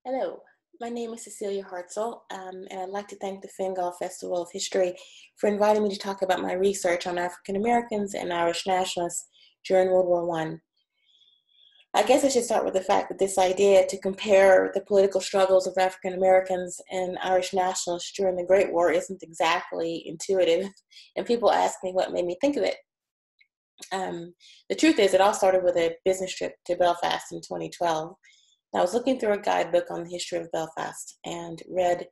Hello, my name is Cecelia Hartsell, and I'd like to thank the Fingal Festival of History for inviting me to talk about my research on African Americans and Irish nationalists during World War I. I guess I should start with the fact that this idea to compare the political struggles of African Americans and Irish nationalists during the Great War isn't exactly intuitive, and people ask me what made me think of it. The truth is, it all started with a business trip to Belfast in 2012. I was looking through a guidebook on the history of Belfast and read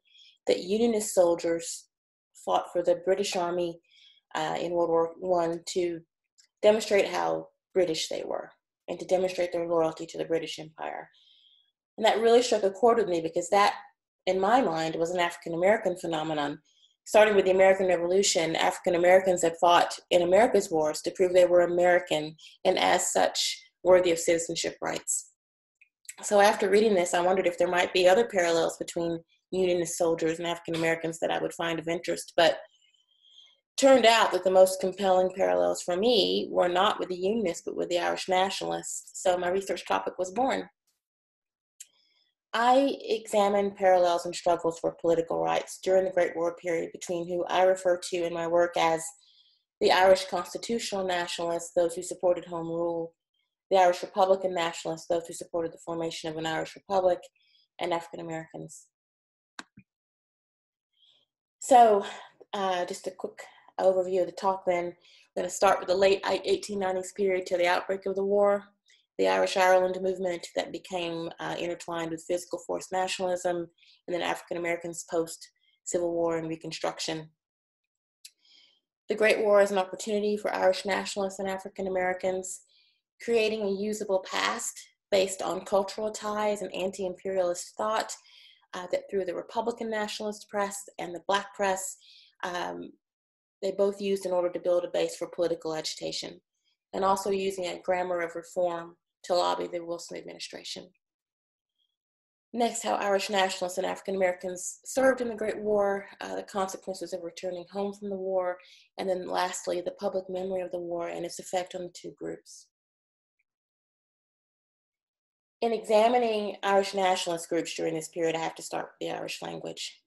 that Unionist soldiers fought for the British Army in World War I to demonstrate how British they were and to demonstrate their loyalty to the British Empire. And that really struck a chord with me because that, in my mind, was an African American phenomenon. Starting with the American Revolution, African Americans had fought in America's wars to prove they were American and as such worthy of citizenship rights. So after reading this, I wondered if there might be other parallels between Unionist soldiers and African Americans that I would find of interest, but turned out that the most compelling parallels for me were not with the Unionists, but with the Irish Nationalists. So my research topic was born. I examined parallels and struggles for political rights during the Great War period between who I refer to in my work as the Irish constitutional nationalists, those who supported home rule, the Irish Republican nationalists, those who supported the formation of an Irish Republic, and African Americans. So just a quick overview of the talk then. I'm going to start with the late 1890s period to the outbreak of the war, the Irish Ireland movement that became intertwined with physical force nationalism, and then African Americans post-Civil War and Reconstruction. The Great War is an opportunity for Irish nationalists and African Americans, creating a usable past based on cultural ties and anti-imperialist thought that through the Republican nationalist press and the Black press, they both used in order to build a base for political agitation, and also using a grammar of reform to lobby the Wilson administration. Next, how Irish nationalists and African Americans served in the Great War, the consequences of returning home from the war, and then lastly, the public memory of the war and its effect on the two groups. In examining Irish nationalist groups during this period, I have to start with the Irish language.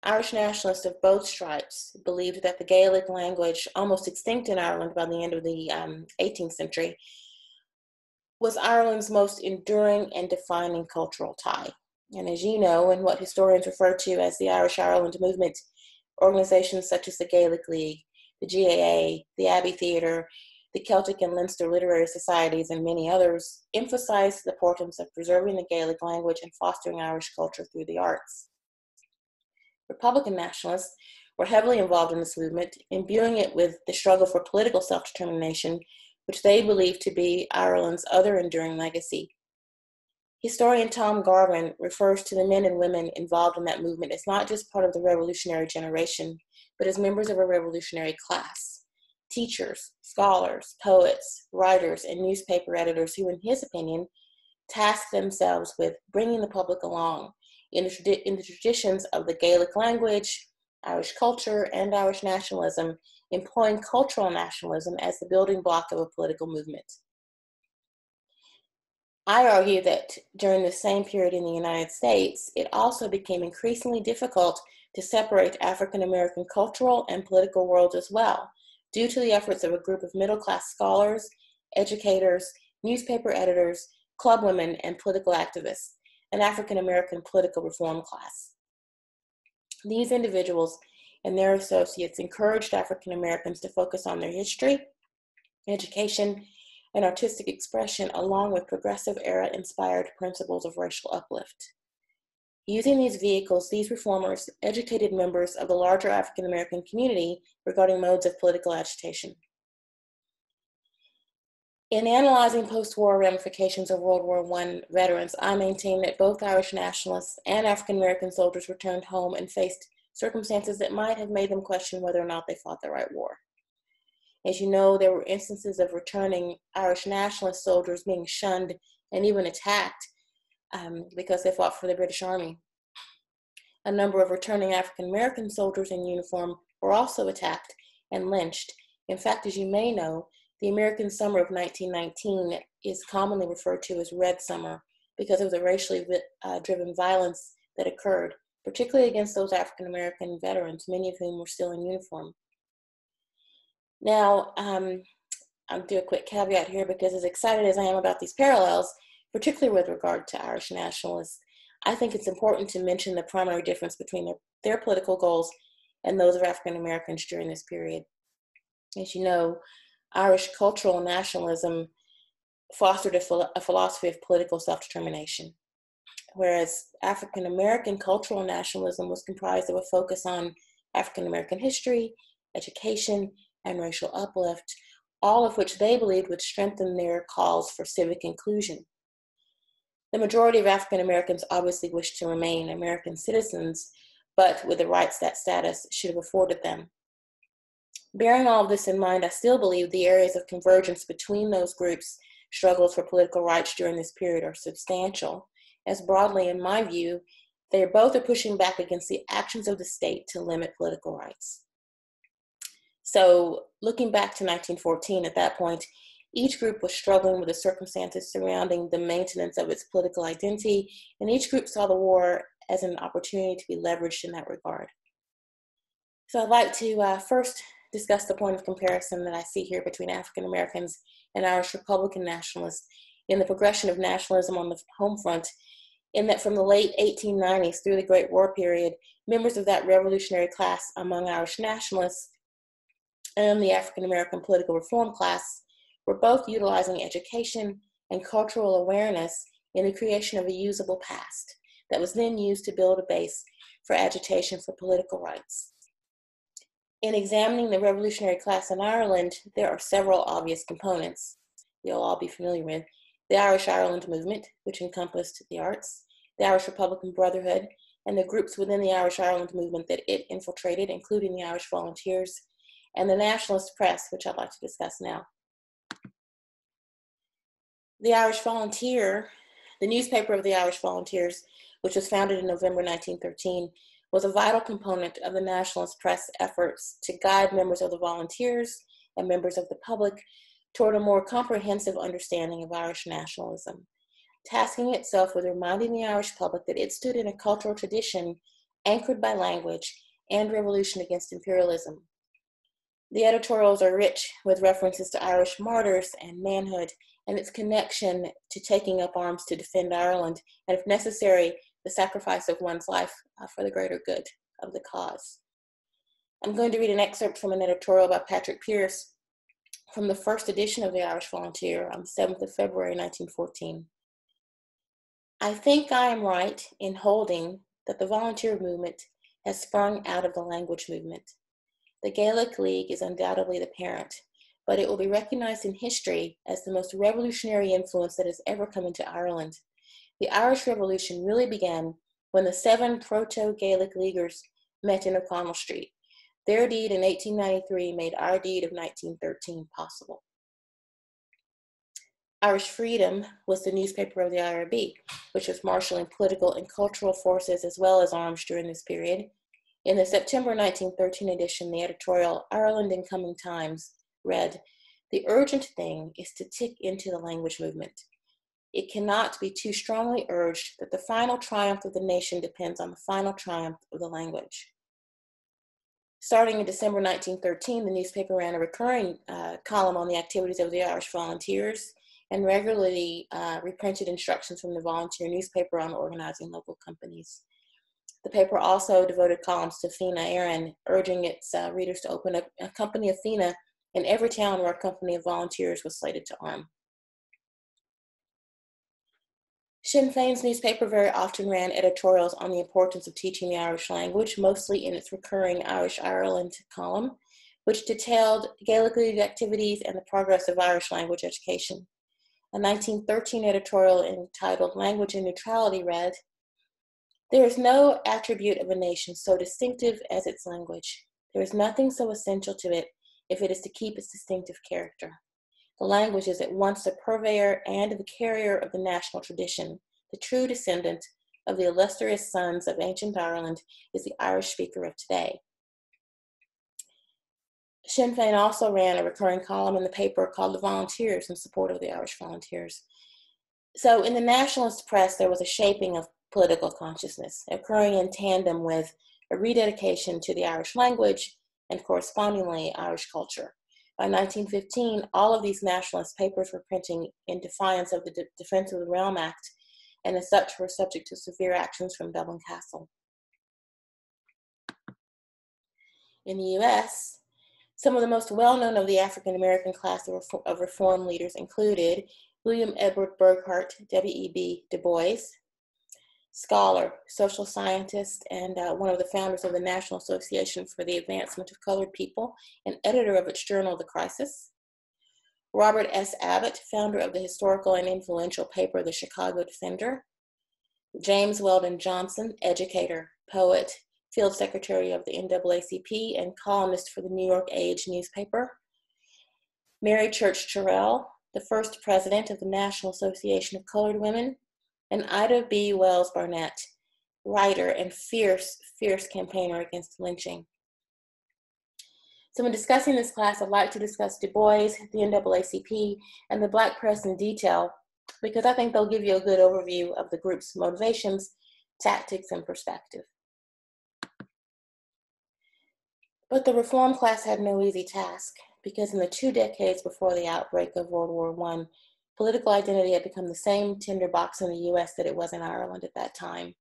Irish nationalists of both stripes believed that the Gaelic language, almost extinct in Ireland by the end of the 18th century, was Ireland's most enduring and defining cultural tie. And as you know, and what historians refer to as the Irish Ireland movement, organizations such as the Gaelic League, the GAA, the Abbey Theatre, the Celtic and Leinster literary societies, and many others, emphasized the importance of preserving the Gaelic language and fostering Irish culture through the arts. Republican nationalists were heavily involved in this movement, imbuing it with the struggle for political self-determination, which they believed to be Ireland's other enduring legacy. Historian Tom Garvin refers to the men and women involved in that movement as not just part of the revolutionary generation, but as members of a revolutionary class. Teachers, scholars, poets, writers, and newspaper editors who, in his opinion, tasked themselves with bringing the public along in the traditions of the Gaelic language, Irish culture, and Irish nationalism, employing cultural nationalism as the building block of a political movement. I argue that during the same period in the United States, it also became increasingly difficult to separate African American cultural and political worlds as well, due to the efforts of a group of middle-class scholars, educators, newspaper editors, club women, and political activists, an African American political reform class. These individuals and their associates encouraged African Americans to focus on their history, education, and artistic expression, along with progressive era-inspired principles of racial uplift. Using these vehicles, these reformers educated members of the larger African American community regarding modes of political agitation. In analyzing post-war ramifications of World War I veterans, I maintain that both Irish nationalists and African American soldiers returned home and faced circumstances that might have made them question whether or not they fought the right war. As you know, there were instances of returning Irish nationalist soldiers being shunned and even attacked because they fought for the British Army. A number of returning African American soldiers in uniform were also attacked and lynched. In fact, as you may know, the American summer of 1919 is commonly referred to as Red Summer because of the racially driven violence that occurred, particularly against those African American veterans, many of whom were still in uniform. Now, I'll do a quick caveat here, because as excited as I am about these parallels, particularly with regard to Irish nationalists, I think it's important to mention the primary difference between their political goals and those of African Americans during this period. As you know, Irish cultural nationalism fostered a philosophy of political self-determination, whereas African American cultural nationalism was comprised of a focus on African American history, education, and racial uplift, all of which they believed would strengthen their calls for civic inclusion. The majority of African Americans obviously wished to remain American citizens, but with the rights that status should have afforded them. Bearing all of this in mind, I still believe the areas of convergence between those groups' struggles for political rights during this period are substantial, as broadly, in my view, they both are pushing back against the actions of the state to limit political rights. So, looking back to 1914, at that point, each group was struggling with the circumstances surrounding the maintenance of its political identity, and each group saw the war as an opportunity to be leveraged in that regard. So I'd like to first discuss the point of comparison that I see here between African Americans and Irish Republican nationalists in the progression of nationalism on the home front, in that from the late 1890s through the Great War period, members of that revolutionary class among Irish nationalists and the African American political reform class were both utilizing education and cultural awareness in the creation of a usable past that was then used to build a base for agitation for political rights. In examining the revolutionary class in Ireland, there are several obvious components you'll all be familiar with. The Irish Ireland movement, which encompassed the arts, the Irish Republican Brotherhood, and the groups within the Irish Ireland movement that it infiltrated, including the Irish Volunteers, and the nationalist press, which I'd like to discuss now. The Irish Volunteer, the newspaper of the Irish Volunteers, which was founded in November 1913, was a vital component of the nationalist press efforts to guide members of the Volunteers and members of the public toward a more comprehensive understanding of Irish nationalism, tasking itself with reminding the Irish public that it stood in a cultural tradition anchored by language and revolution against imperialism. The editorials are rich with references to Irish martyrs and manhood and its connection to taking up arms to defend Ireland, and if necessary, the sacrifice of one's life for the greater good of the cause. I'm going to read an excerpt from an editorial by Patrick Pearse from the first edition of the Irish Volunteer on the 7th of February, 1914. I think I am right in holding that the volunteer movement has sprung out of the language movement. The Gaelic League is undoubtedly the parent, but it will be recognized in history as the most revolutionary influence that has ever come into Ireland. The Irish Revolution really began when the 7 proto-Gaelic Leaguers met in O'Connell Street. Their deed in 1893 made our deed of 1913 possible. Irish Freedom was the newspaper of the IRB, which was marshalling political and cultural forces as well as arms during this period. In the September 1913 edition, the editorial Ireland in Coming Times read, "The urgent thing is to tick into the language movement. It cannot be too strongly urged that the final triumph of the nation depends on the final triumph of the language." Starting in December 1913, the newspaper ran a recurring column on the activities of the Irish Volunteers and regularly reprinted instructions from the volunteer newspaper on organizing local companies. The paper also devoted columns to Fine Éireann, urging its readers to open a company of Fine in every town where a company of volunteers was slated to arm. Sinn Féin's newspaper very often ran editorials on the importance of teaching the Irish language, mostly in its recurring Irish Ireland column, which detailed Gaelic League activities and the progress of Irish language education. A 1913 editorial entitled Language and Neutrality read, "There is no attribute of a nation so distinctive as its language. There is nothing so essential to it if it is to keep its distinctive character. The language is at once the purveyor and the carrier of the national tradition. The true descendant of the illustrious sons of ancient Ireland is the Irish speaker of today." Sinn Féin also ran a recurring column in the paper called The Volunteers in support of the Irish Volunteers. So in the nationalist press, there was a shaping of political consciousness occurring in tandem with a rededication to the Irish language and correspondingly Irish culture. By 1915, all of these nationalist papers were printing in defiance of the Defence of the Realm Act, and as such were subject to severe actions from Dublin Castle. In the US, some of the most well-known of the African-American class of reform leaders included William Edward Burghardt, W.E.B. Du Bois, scholar, social scientist, and one of the founders of the National Association for the Advancement of Colored People and editor of its journal, The Crisis. Robert S. Abbott, founder of the historical and influential paper, The Chicago Defender. James Weldon Johnson, educator, poet, field secretary of the NAACP, and columnist for the New York Age newspaper. Mary Church Terrell, the first president of the National Association of Colored Women, and Ida B. Wells Barnett, writer and fierce campaigner against lynching. So in discussing this class, I'd like to discuss Du Bois, the NAACP, and the Black press in detail, because I think they'll give you a good overview of the group's motivations, tactics, and perspective. But the reform class had no easy task, because in the 2 decades before the outbreak of World War I, political identity had become the same tinderbox in the US that it was in Ireland at that time.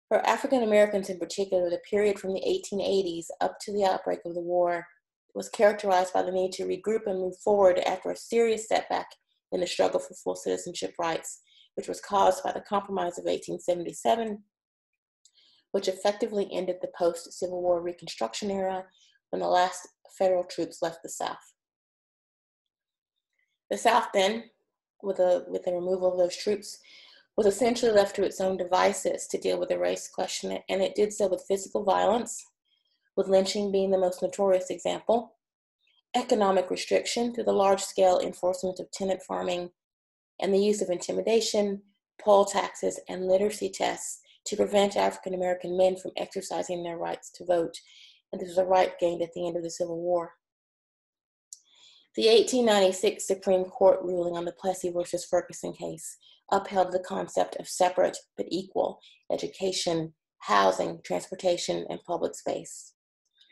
For African Americans in particular, the period from the 1880s up to the outbreak of the war was characterized by the need to regroup and move forward after a serious setback in the struggle for full citizenship rights, which was caused by the Compromise of 1877, which effectively ended the post-Civil War Reconstruction era when the last federal troops left the South. The South then, with the removal of those troops, was essentially left to its own devices to deal with the race question, and it did so with physical violence, with lynching being the most notorious example, economic restriction through the large-scale enforcement of tenant farming, and the use of intimidation, poll taxes, and literacy tests to prevent African American men from exercising their rights to vote, and this was a right gained at the end of the Civil War. The 1896 Supreme Court ruling on the Plessy versus Ferguson case upheld the concept of separate but equal education, housing, transportation, and public space.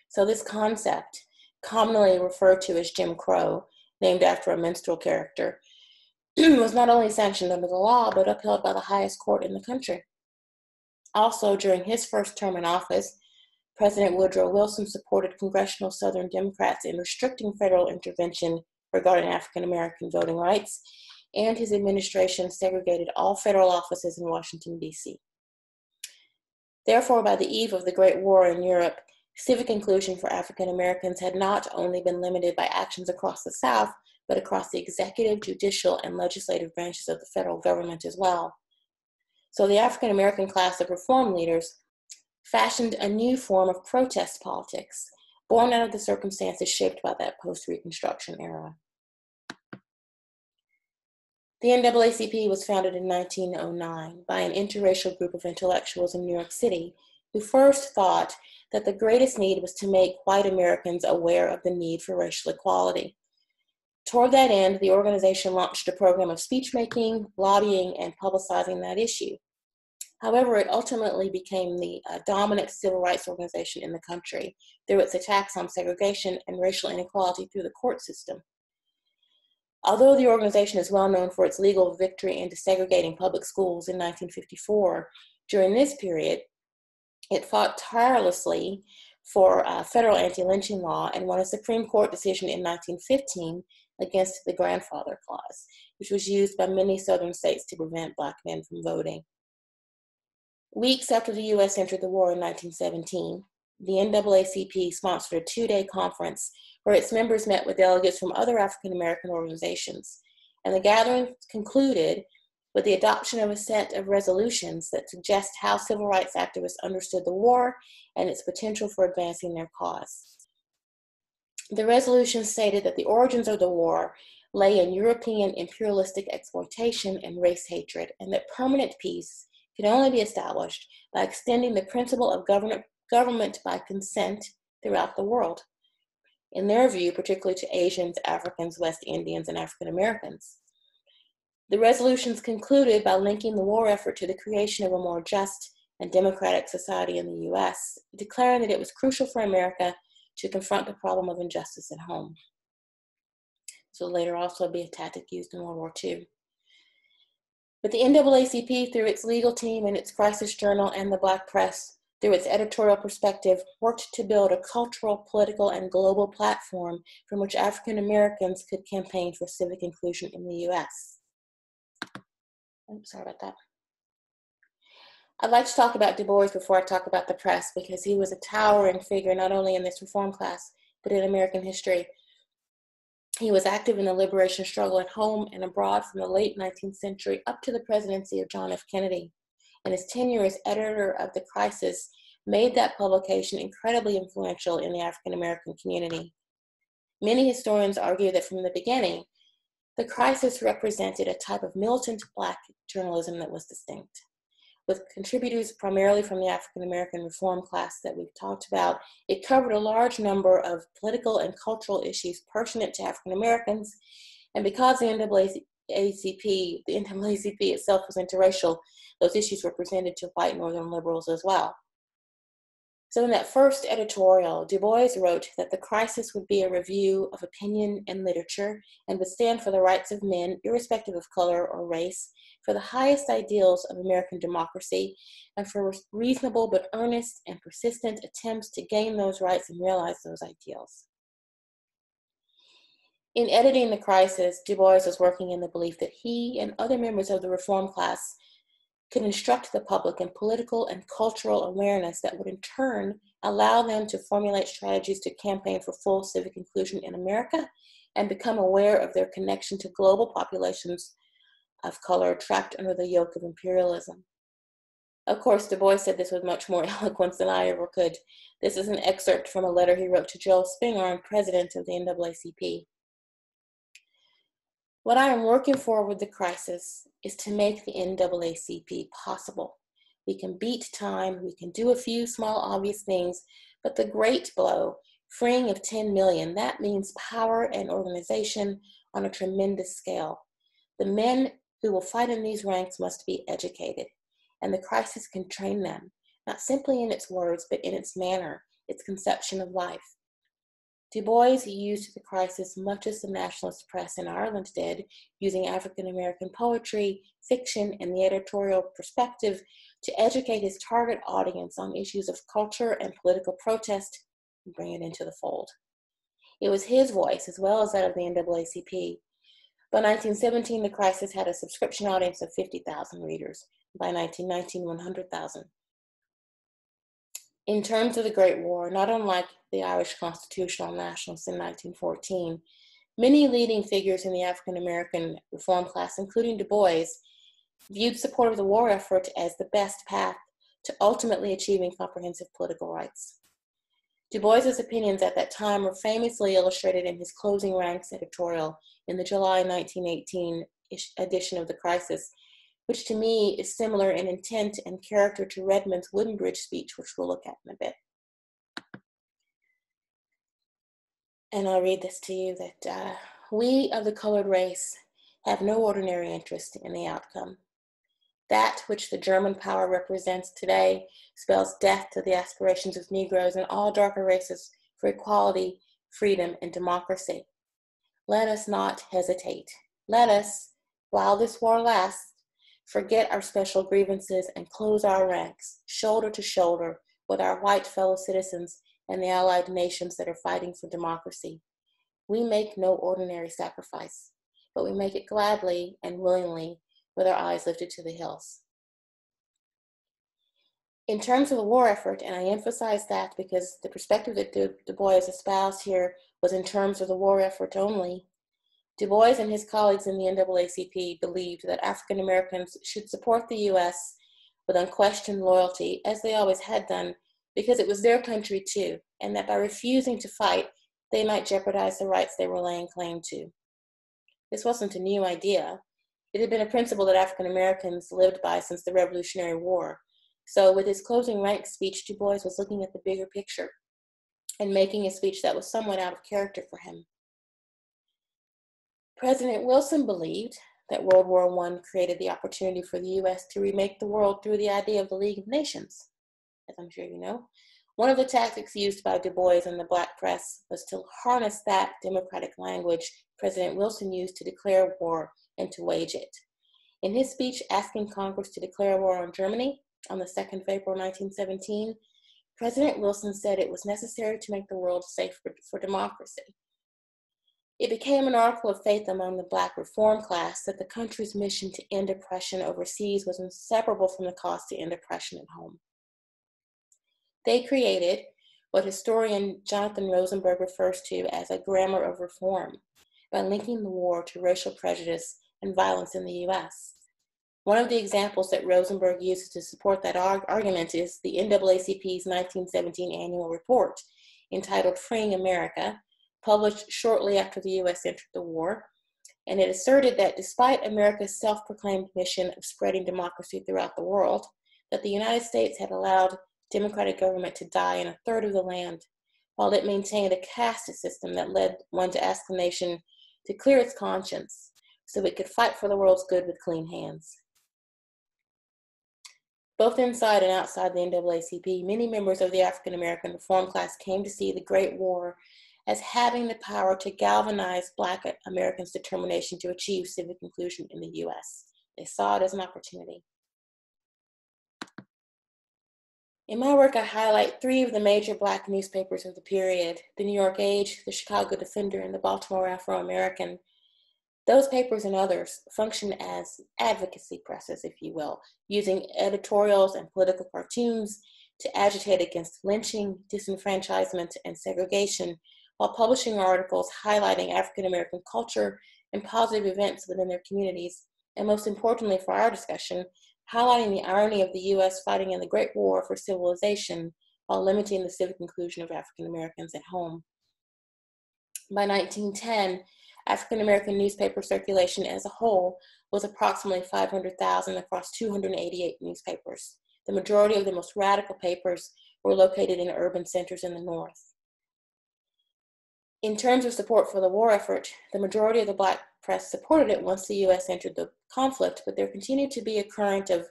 So this concept, commonly referred to as Jim Crow, named after a minstrel character, was not only sanctioned under the law, but upheld by the highest court in the country. Also, during his first term in office, President Woodrow Wilson supported congressional Southern Democrats in restricting federal intervention regarding African American voting rights, and his administration segregated all federal offices in Washington, D.C. Therefore, by the eve of the Great War in Europe, civic inclusion for African Americans had not only been limited by actions across the South, but across the executive, judicial, and legislative branches of the federal government as well. So the African American class of reform leaders fashioned a new form of protest politics, born out of the circumstances shaped by that post-Reconstruction era. The NAACP was founded in 1909 by an interracial group of intellectuals in New York City who first thought that the greatest need was to make white Americans aware of the need for racial equality. Toward that end, the organization launched a program of speech-making, lobbying, and publicizing that issue. However, it ultimately became the dominant civil rights organization in the country through its attacks on segregation and racial inequality through the court system. Although the organization is well known for its legal victory in desegregating public schools in 1954, during this period, it fought tirelessly for a federal anti-lynching law and won a Supreme Court decision in 1915 against the Grandfather Clause, which was used by many Southern states to prevent Black men from voting. Weeks after the U.S. entered the war in 1917, the NAACP sponsored a 2-day conference where its members met with delegates from other African American organizations, and the gathering concluded with the adoption of a set of resolutions that suggest how civil rights activists understood the war and its potential for advancing their cause. The resolutions stated that the origins of the war lay in European imperialistic exploitation and race hatred, and that permanent peace could only be established by extending the principle of government by consent throughout the world, in their view, particularly to Asians, Africans, West Indians, and African Americans. The resolutions concluded by linking the war effort to the creation of a more just and democratic society in the U.S., declaring that it was crucial for America to confront the problem of injustice at home. This will later also be a tactic used in World War II. But the NAACP, through its legal team and its crisis journal and the Black press, through its editorial perspective, worked to build a cultural, political, and global platform from which African Americans could campaign for civic inclusion in the U.S. I'm sorry about that. I'd like to talk about Du Bois before I talk about the press, because he was a towering figure not only in this reform class, but in American history. He was active in the liberation struggle at home and abroad from the late 19th century up to the presidency of John F. Kennedy. And his tenure as editor of The Crisis made that publication incredibly influential in the African American community. Many historians argue that from the beginning, The Crisis represented a type of militant Black journalism that was distinct. With contributors primarily from the African American reform class that we've talked about, it covered a large number of political and cultural issues pertinent to African Americans. And because the NAACP itself was interracial, those issues were presented to white Northern liberals as well. So in that first editorial, Du Bois wrote that The Crisis would be a review of opinion and literature and would stand for the rights of men, irrespective of color or race, for the highest ideals of American democracy, and for reasonable but earnest and persistent attempts to gain those rights and realize those ideals. In editing The Crisis, Du Bois was working in the belief that he and other members of the reform class could instruct the public in political and cultural awareness that would in turn allow them to formulate strategies to campaign for full civic inclusion in America and become aware of their connection to global populations of color trapped under the yoke of imperialism. Of course, Du Bois said this with much more eloquence than I ever could. This is an excerpt from a letter he wrote to Joel Spingarn, president of the NAACP. What I am working for with The Crisis is to make the NAACP possible. We can beat time, we can do a few small obvious things, but the great blow, freeing of 10 million, that means power and organization on a tremendous scale. The men who will fight in these ranks must be educated, and The Crisis can train them, not simply in its words, but in its manner, its conception of life. Du Bois used The Crisis much as the nationalist press in Ireland did, using African American poetry, fiction, and the editorial perspective to educate his target audience on issues of culture and political protest and bring it into the fold. It was his voice, as well as that of the NAACP. By 1917, The Crisis had a subscription audience of 50,000 readers. By 1919, 100,000. In terms of the Great War, not unlike the Irish Constitutional Nationalists in 1914, many leading figures in the African American reform class, including Du Bois, viewed support of the war effort as the best path to ultimately achieving comprehensive political rights. Du Bois's opinions at that time were famously illustrated in his Closing Ranks editorial in the July 1918 edition of The Crisis, which to me is similar in intent and character to Redmond's Woodenbridge speech, which we'll look at in a bit. And I'll read this to you, that we of the colored race have no ordinary interest in the outcome. That which the German power represents today spells death to the aspirations of Negroes and all darker races for equality, freedom, and democracy. Let us not hesitate. Let us, while this war lasts, forget our special grievances and close our ranks, shoulder to shoulder, with our white fellow citizens and the allied nations that are fighting for democracy. We make no ordinary sacrifice, but we make it gladly and willingly with our eyes lifted to the hills. In terms of the war effort, and I emphasize that because the perspective that Du Bois espoused here was in terms of the war effort only, Du Bois and his colleagues in the NAACP believed that African Americans should support the U.S. with unquestioned loyalty, as they always had done, because it was their country too, and that by refusing to fight, they might jeopardize the rights they were laying claim to. This wasn't a new idea. It had been a principle that African Americans lived by since the Revolutionary War. So with his Closing Ranks speech, Du Bois was looking at the bigger picture and making a speech that was somewhat out of character for him. President Wilson believed that World War I created the opportunity for the U.S. to remake the world through the idea of the League of Nations. As I'm sure you know, one of the tactics used by Du Bois and the Black press was to harness that democratic language President Wilson used to declare war and to wage it. In his speech asking Congress to declare war on Germany on the 2nd of April 1917, President Wilson said it was necessary to make the world safe for democracy. It became an article of faith among the Black reform class that the country's mission to end oppression overseas was inseparable from the cost to end oppression at home. They created what historian Jonathan Rosenberg refers to as a grammar of reform by linking the war to racial prejudice and violence in the U.S. One of the examples that Rosenberg uses to support that argument is the NAACP's 1917 annual report entitled Freeing America, published shortly after the U.S. entered the war, and it asserted that despite America's self-proclaimed mission of spreading democracy throughout the world, that the United States had allowed democratic government to die in a third of the land, while it maintained a caste system that led one to ask the nation to clear its conscience so it could fight for the world's good with clean hands. Both inside and outside the NAACP, many members of the African American reform class came to see the Great War as having the power to galvanize Black Americans' determination to achieve civic inclusion in the U.S. They saw it as an opportunity. In my work, I highlight 3 of the major Black newspapers of the period: the New York Age, the Chicago Defender, and the Baltimore Afro-American. Those papers and others function as advocacy presses, if you will, using editorials and political cartoons to agitate against lynching, disenfranchisement, and segregation, while publishing articles highlighting African American culture and positive events within their communities, and most importantly for our discussion, highlighting the irony of the U.S. fighting in the Great War for civilization while limiting the civic inclusion of African Americans at home. By 1910, African American newspaper circulation as a whole was approximately 500,000 across 288 newspapers. The majority of the most radical papers were located in urban centers in the North. In terms of support for the war effort, the majority of the Black press supported it once the U.S. entered the conflict, but there continued to be a current of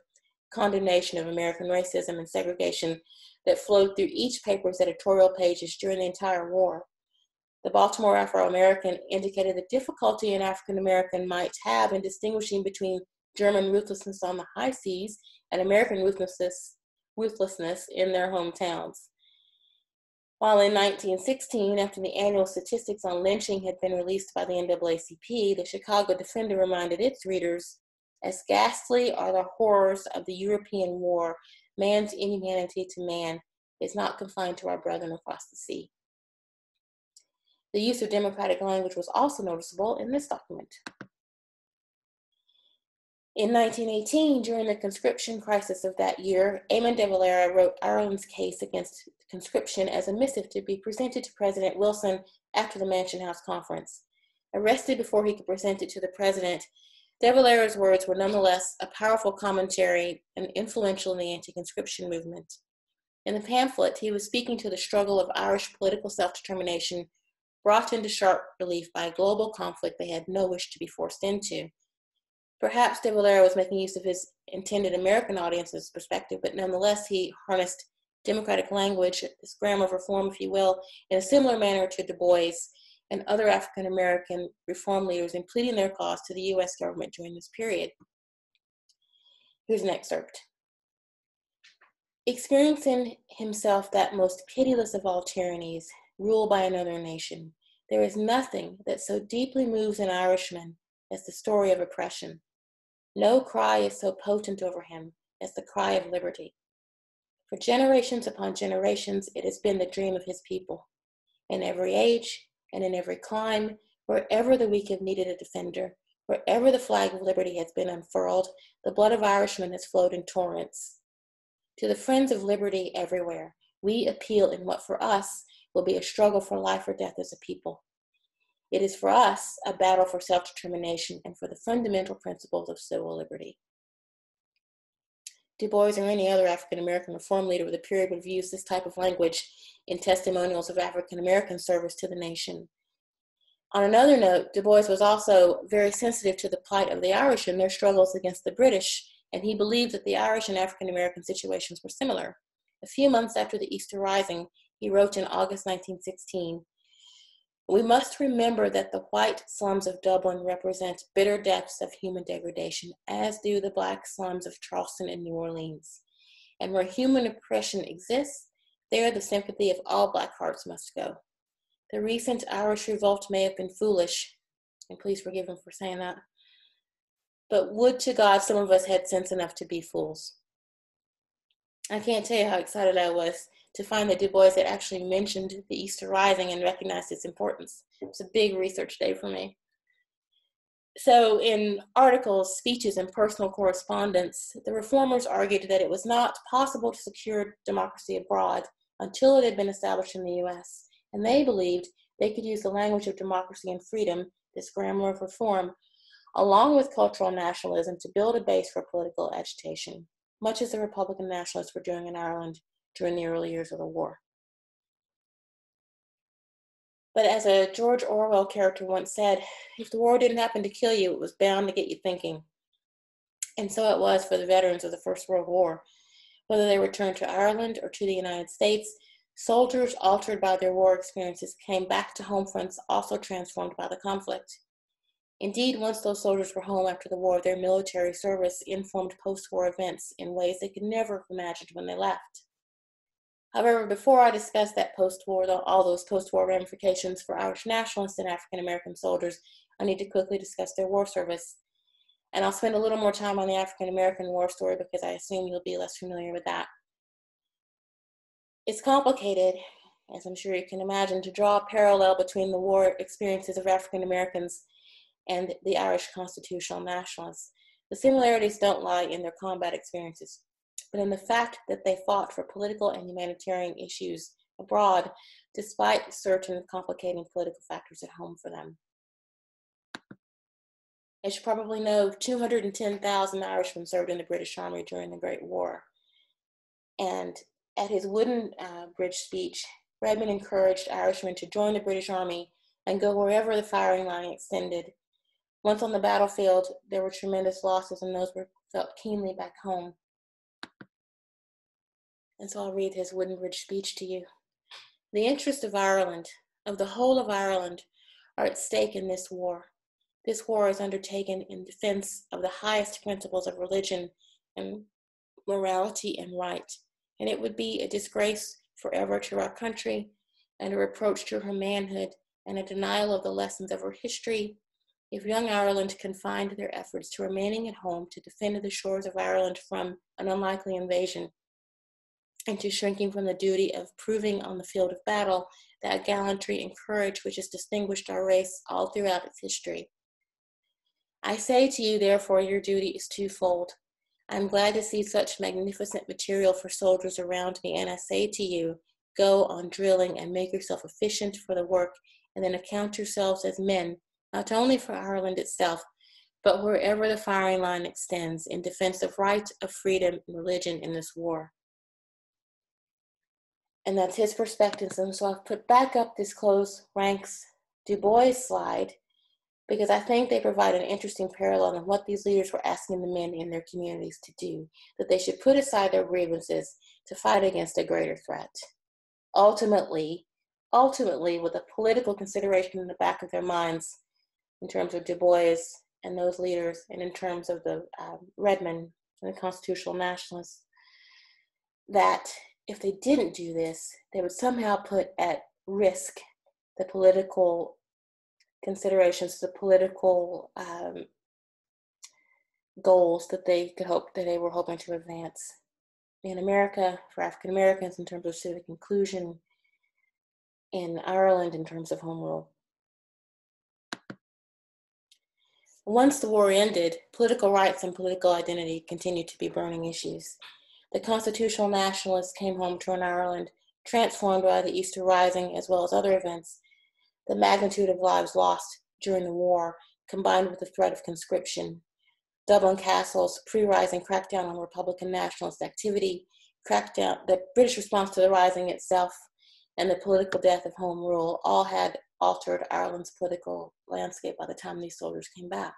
condemnation of American racism and segregation that flowed through each paper's editorial pages during the entire war. The Baltimore Afro-American indicated the difficulty an African American might have in distinguishing between German ruthlessness on the high seas and American ruthlessness in their hometowns. While in 1916, after the annual statistics on lynching had been released by the NAACP, the Chicago Defender reminded its readers, "As ghastly are the horrors of the European war, man's inhumanity to man is not confined to our brethren across the sea." The use of democratic language was also noticeable in this document. In 1918, during the conscription crisis of that year, Eamon de Valera wrote Ireland's case against conscription as a missive to be presented to President Wilson after the Mansion House Conference. Arrested before he could present it to the president, de Valera's words were nonetheless a powerful commentary and influential in the anti-conscription movement. In the pamphlet, he was speaking to the struggle of Irish political self-determination brought into sharp relief by a global conflict they had no wish to be forced into. Perhaps de Valera was making use of his intended American audience's perspective, but nonetheless he harnessed democratic language, this grammar of reform, if you will, in a similar manner to Du Bois and other African American reform leaders in pleading their cause to the U.S. government during this period. Here's an excerpt. Experiencing himself that most pitiless of all tyrannies, ruled by another nation, there is nothing that so deeply moves an Irishman as the story of oppression. No cry is so potent over him as the cry of liberty. For generations upon generations, it has been the dream of his people. In every age and in every clime, wherever the weak have needed a defender, wherever the flag of liberty has been unfurled, the blood of Irishmen has flowed in torrents. To the friends of liberty everywhere, we appeal in what for us will be a struggle for life or death as a people. It is for us a battle for self-determination and for the fundamental principles of civil liberty. Du Bois or any other African American reform leader of the period would have used this type of language in testimonials of African American service to the nation. On another note, Du Bois was also very sensitive to the plight of the Irish and their struggles against the British, and he believed that the Irish and African American situations were similar. A few months after the Easter Rising, he wrote in August 1916, "We must remember that the white slums of Dublin represent bitter depths of human degradation, as do the black slums of Charleston and New Orleans. And where human oppression exists, there the sympathy of all black hearts must go. The recent Irish revolt may have been foolish," and please forgive him for saying that, "but would to God some of us had sense enough to be fools." I can't tell you how excited I was to find that Du Bois had actually mentioned the Easter Rising and recognized its importance. It was a big research day for me. So in articles, speeches, and personal correspondence, the reformers argued that it was not possible to secure democracy abroad until it had been established in the U.S., and they believed they could use the language of democracy and freedom, this grammar of reform, along with cultural nationalism to build a base for political agitation, much as the Republican nationalists were doing in Ireland during the early years of the war. But as a George Orwell character once said, if the war didn't happen to kill you, it was bound to get you thinking. And so it was for the veterans of the First World War. Whether they returned to Ireland or to the United States, soldiers altered by their war experiences came back to home fronts also transformed by the conflict. Indeed, once those soldiers were home after the war, their military service informed post-war events in ways they could never have imagined when they left. However, before I discuss that post-war, all those post-war ramifications for Irish nationalists and African American soldiers, I need to quickly discuss their war service. And I'll spend a little more time on the African American war story because I assume you'll be less familiar with that. It's complicated, as I'm sure you can imagine, to draw a parallel between the war experiences of African Americans and the Irish constitutional nationalists. The similarities don't lie in their combat experiences, but in the fact that they fought for political and humanitarian issues abroad, despite certain complicating political factors at home for them. As you probably know, 210,000 Irishmen served in the British Army during the Great War. And at his Wooden Bridge speech, Redmond encouraged Irishmen to join the British Army and go wherever the firing line extended. Once on the battlefield, there were tremendous losses, and those were felt keenly back home. And so I'll read his Wooden Bridge speech to you. "The interests of Ireland, of the whole of Ireland, are at stake in this war. This war is undertaken in defense of the highest principles of religion and morality and right, and it would be a disgrace forever to our country and a reproach to her manhood and a denial of the lessons of her history if young Ireland confined their efforts to remaining at home to defend the shores of Ireland from an unlikely invasion and to shrinking from the duty of proving on the field of battle that gallantry and courage which has distinguished our race all throughout its history. I say to you, therefore, your duty is twofold. I am glad to see such magnificent material for soldiers around me, and I say to you, go on drilling and make yourself efficient for the work, and then account yourselves as men, not only for Ireland itself, but wherever the firing line extends in defense of right, of freedom, and religion in this war." And that's his perspective. And so I've put back up this close ranks Du Bois slide because I think they provide an interesting parallel in what these leaders were asking the men in their communities to do, that they should put aside their grievances to fight against a greater threat. Ultimately, with a political consideration in the back of their minds in terms of Du Bois and those leaders, and in terms of the Redmond and the constitutional nationalists, that if they didn't do this, they would somehow put at risk the political considerations, the political goals that they were hoping to advance in America for African Americans in terms of civic inclusion, in Ireland in terms of home rule. Once the war ended, political rights and political identity continued to be burning issues. The constitutional nationalists came home to an Ireland transformed by the Easter Rising as well as other events. The magnitude of lives lost during the war, combined with the threat of conscription, Dublin Castle's pre-rising crackdown on Republican nationalist activity, the British response to the rising itself, and the political death of home rule all had altered Ireland's political landscape by the time these soldiers came back.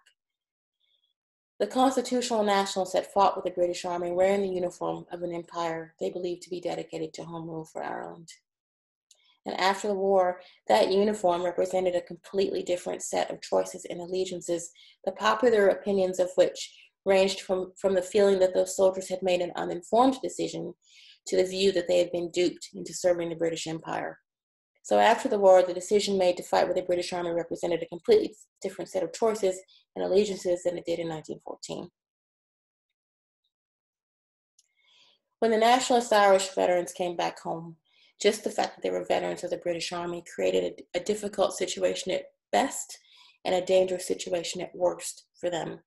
The constitutional nationalists had fought with the British Army wearing the uniform of an empire they believed to be dedicated to home rule for Ireland. And after the war, that uniform represented a completely different set of choices and allegiances, the popular opinions of which ranged from the feeling that those soldiers had made an uninformed decision to the view that they had been duped into serving the British Empire. So after the war, the decision made to fight with the British Army represented a completely different set of choices and allegiances than it did in 1914. When the Nationalist Irish veterans came back home, just the fact that they were veterans of the British Army created a difficult situation at best and a dangerous situation at worst for them.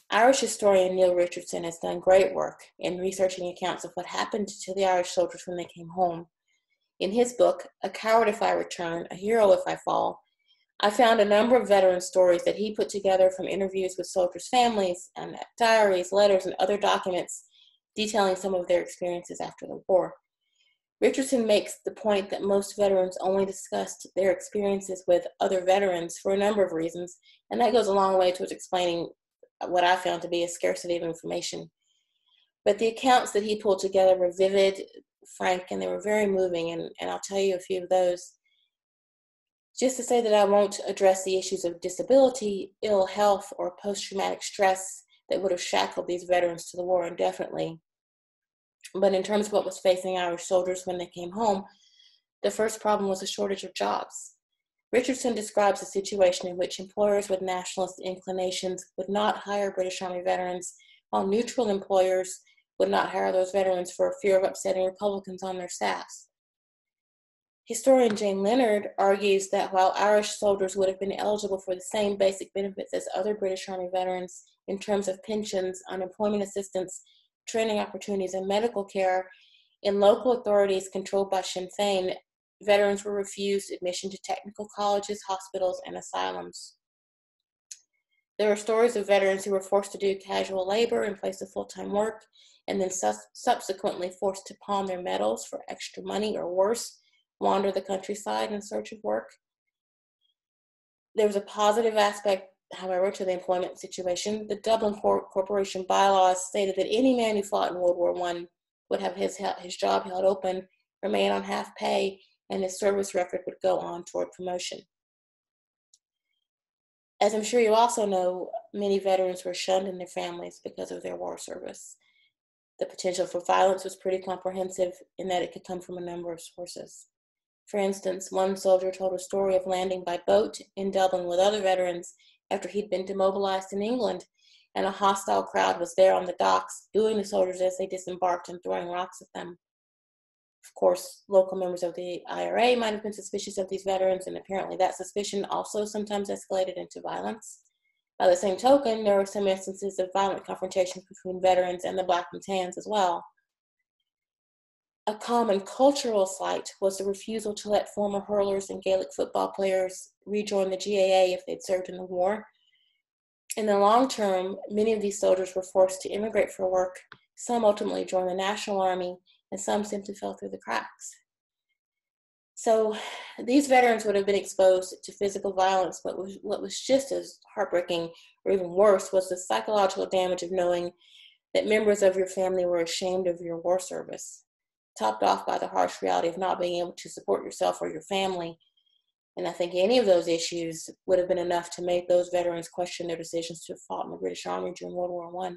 Irish historian Neil Richardson has done great work in researching accounts of what happened to the Irish soldiers when they came home. In his book, A Coward If I Return, A Hero If I Fall, I found a number of veteran stories that he put together from interviews with soldiers' families and diaries, letters, and other documents detailing some of their experiences after the war. Richardson makes the point that most veterans only discussed their experiences with other veterans for a number of reasons, and that goes a long way towards explaining what I found to be a scarcity of information. But the accounts that he pulled together were vivid, frank, and they were very moving, and I'll tell you a few of those. Just to say that I won't address the issues of disability, ill health, or post-traumatic stress that would have shackled these veterans to the war indefinitely. But in terms of what was facing Irish soldiers when they came home, the first problem was a shortage of jobs. Richardson describes a situation in which employers with nationalist inclinations would not hire British Army veterans, while neutral employers would not hire those veterans for fear of upsetting Republicans on their staffs. Historian Jane Leonard argues that while Irish soldiers would have been eligible for the same basic benefits as other British Army veterans in terms of pensions, unemployment assistance, training opportunities, and medical care, in local authorities controlled by Sinn Féin, veterans were refused admission to technical colleges, hospitals, and asylums. There are stories of veterans who were forced to do casual labor in place of full-time work, and then subsequently forced to pawn their medals for extra money, or worse, wander the countryside in search of work. There was a positive aspect, however, to the employment situation. The Dublin Corporation bylaws stated that any man who fought in World War I would have his job held open, remain on half pay, and his service record would go on toward promotion. As I'm sure you also know, many veterans were shunned in their families because of their war service. The potential for violence was pretty comprehensive in that it could come from a number of sources. For instance, one soldier told a story of landing by boat in Dublin with other veterans after he'd been demobilized in England, and a hostile crowd was there on the docks, booing the soldiers as they disembarked and throwing rocks at them. Of course, local members of the IRA might have been suspicious of these veterans, and apparently that suspicion also sometimes escalated into violence. By the same token, there were some instances of violent confrontations between veterans and the Black and Tans as well. A common cultural slight was the refusal to let former hurlers and Gaelic football players rejoin the GAA if they'd served in the war. In the long term, many of these soldiers were forced to immigrate for work. Some ultimately joined the National Army, and some simply fell through the cracks. So these veterans would have been exposed to physical violence, but what was just as heartbreaking, or even worse, was the psychological damage of knowing that members of your family were ashamed of your war service, topped off by the harsh reality of not being able to support yourself or your family. And I think any of those issues would have been enough to make those veterans question their decisions to have fought in the British Army during World War I.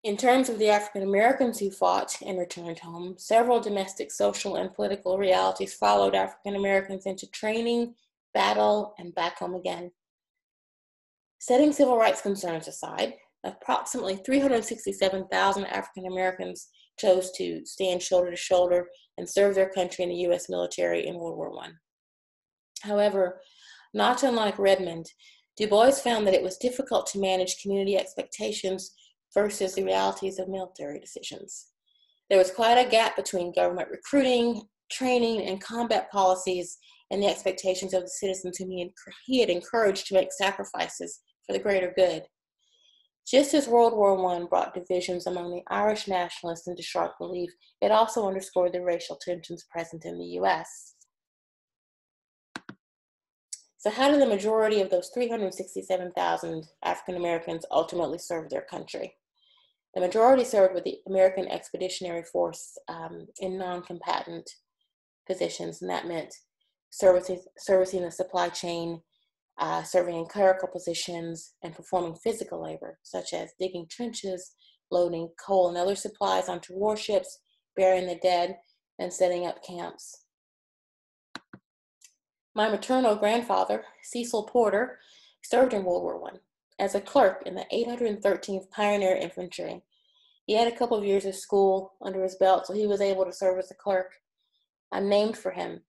In terms of the African Americans who fought and returned home, several domestic, social, and political realities followed African Americans into training, battle, and back home again. Setting civil rights concerns aside, approximately 367,000 African Americans chose to stand shoulder to shoulder and serve their country in the U.S. military in World War I. However, not unlike Redmond, Du Bois found that it was difficult to manage community expectations versus the realities of military decisions. There was quite a gap between government recruiting, training, and combat policies and the expectations of the citizens whom he had encouraged to make sacrifices for the greater good. Just as World War I brought divisions among the Irish nationalists into sharp relief, it also underscored the racial tensions present in the U.S. So how did the majority of those 367,000 African Americans ultimately serve their country? The majority served with the American Expeditionary Force in non-combatant positions, and that meant servicing the supply chain, serving in clerical positions, and performing physical labor, such as digging trenches, loading coal and other supplies onto warships, burying the dead, and setting up camps. My maternal grandfather, Cecil Porter, served in World War I as a clerk in the 813th Pioneer Infantry. He had a couple of years of school under his belt, so he was able to serve as a clerk. I'm named for him.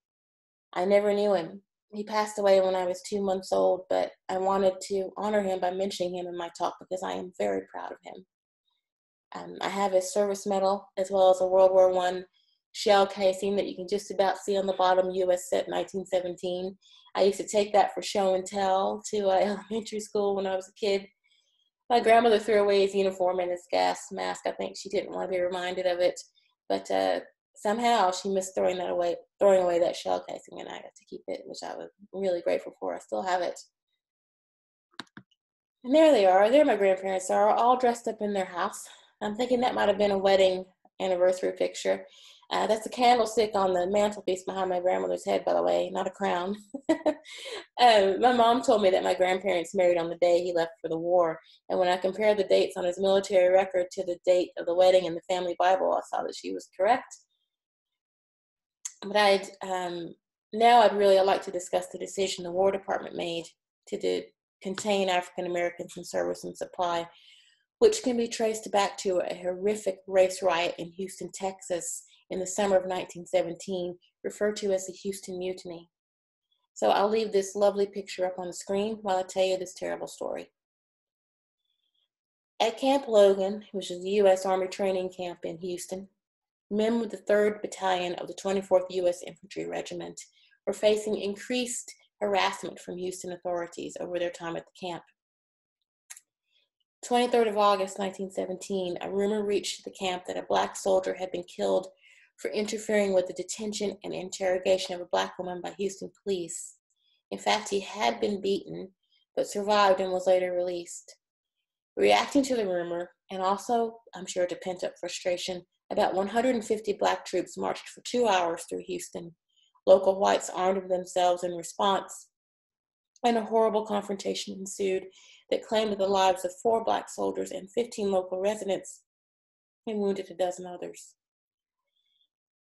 I never knew him. He passed away when I was 2 months old, but I wanted to honor him by mentioning him in my talk because I am very proud of him. I have his service medal as well as a World War I shell casing that you can just about see on the bottom, U.S. set 1917. I used to take that for show and tell to elementary school when I was a kid. My grandmother threw away his uniform and his gas mask. I think she didn't want to be reminded of it, but somehow she missed throwing away that shell casing, and I got to keep it, which I was really grateful for. I still have it. And there they are. There my grandparents are, all dressed up in their house. I'm thinking that might have been a wedding anniversary picture. That's a candlestick on the mantelpiece behind my grandmother's head, by the way, not a crown. My mom told me that my grandparents married on the day he left for the war. And when I compared the dates on his military record to the date of the wedding in the family Bible, I saw that she was correct. But now I'd really like to discuss the decision the War Department made to contain African Americans in service and supply, which can be traced back to a horrific race riot in Houston, Texas, in the summer of 1917, referred to as the Houston Mutiny. So I'll leave this lovely picture up on the screen while I tell you this terrible story. At Camp Logan, which is the U.S. Army training camp in Houston, men with the 3rd Battalion of the 24th U.S. Infantry Regiment were facing increased harassment from Houston authorities over their time at the camp. 23rd of August, 1917, a rumor reached the camp that a black soldier had been killed for interfering with the detention and interrogation of a black woman by Houston police. In fact, he had been beaten, but survived and was later released. Reacting to the rumor, and also, I'm sure, to pent-up frustration, about 150 black troops marched for 2 hours through Houston. Local whites armed themselves in response, and a horrible confrontation ensued that claimed the lives of 4 black soldiers and 15 local residents and wounded a dozen others.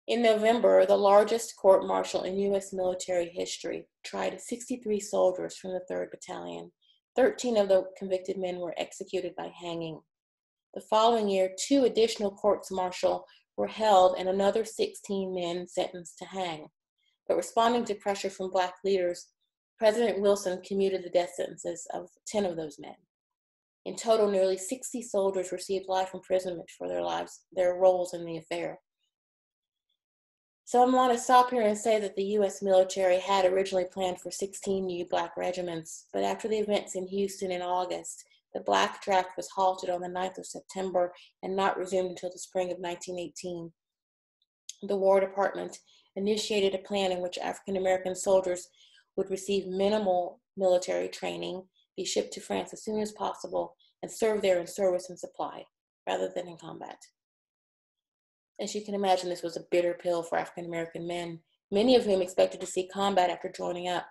In November, the largest court-martial in U.S. military history tried 63 soldiers from the 3rd Battalion. 13 of the convicted men were executed by hanging. The following year, 2 additional courts-martial were held and another 16 men sentenced to hang. But responding to pressure from black leaders, President Wilson commuted the death sentences of 10 of those men. In total, nearly 60 soldiers received life imprisonment for their roles in the affair. So I'm going to stop here and say that the U.S. military had originally planned for 16 new black regiments, but after the events in Houston in August, the black draft was halted on the 9th of September and not resumed until the spring of 1918. The War Department initiated a plan in which African American soldiers would receive minimal military training, be shipped to France as soon as possible, and serve there in service and supply, rather than in combat. As you can imagine, this was a bitter pill for African American men, many of whom expected to see combat after joining up.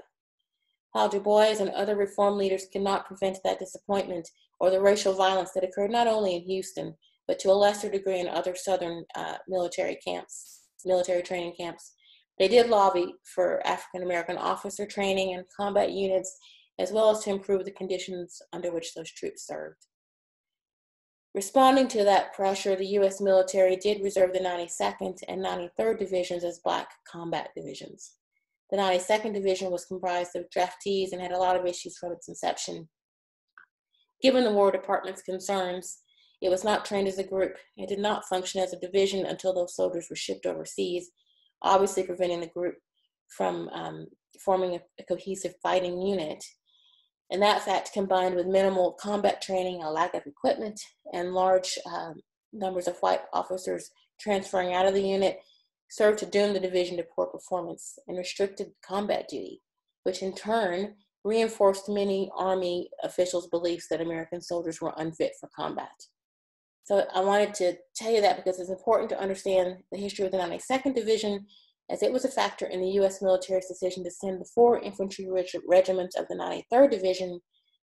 While Du Bois and other reform leaders could not prevent that disappointment or the racial violence that occurred not only in Houston, but to a lesser degree in other southern military training camps, they did lobby for African American officer training and combat units, as well as to improve the conditions under which those troops served. Responding to that pressure, the U.S. military did reserve the 92nd and 93rd Divisions as black combat divisions. The 92nd Division was comprised of draftees and had a lot of issues from its inception. Given the War Department's concerns, it was not trained as a group. It did not function as a division until those soldiers were shipped overseas, obviously preventing the group from forming a cohesive fighting unit. And that fact, combined with minimal combat training, a lack of equipment, and large numbers of white officers transferring out of the unit, served to doom the division to poor performance and restricted combat duty, which in turn reinforced many Army officials' beliefs that American soldiers were unfit for combat. So I wanted to tell you that because it's important to understand the history of the 92nd Division, as it was a factor in the U.S. military's decision to send the 4 infantry regiments of the 93rd Division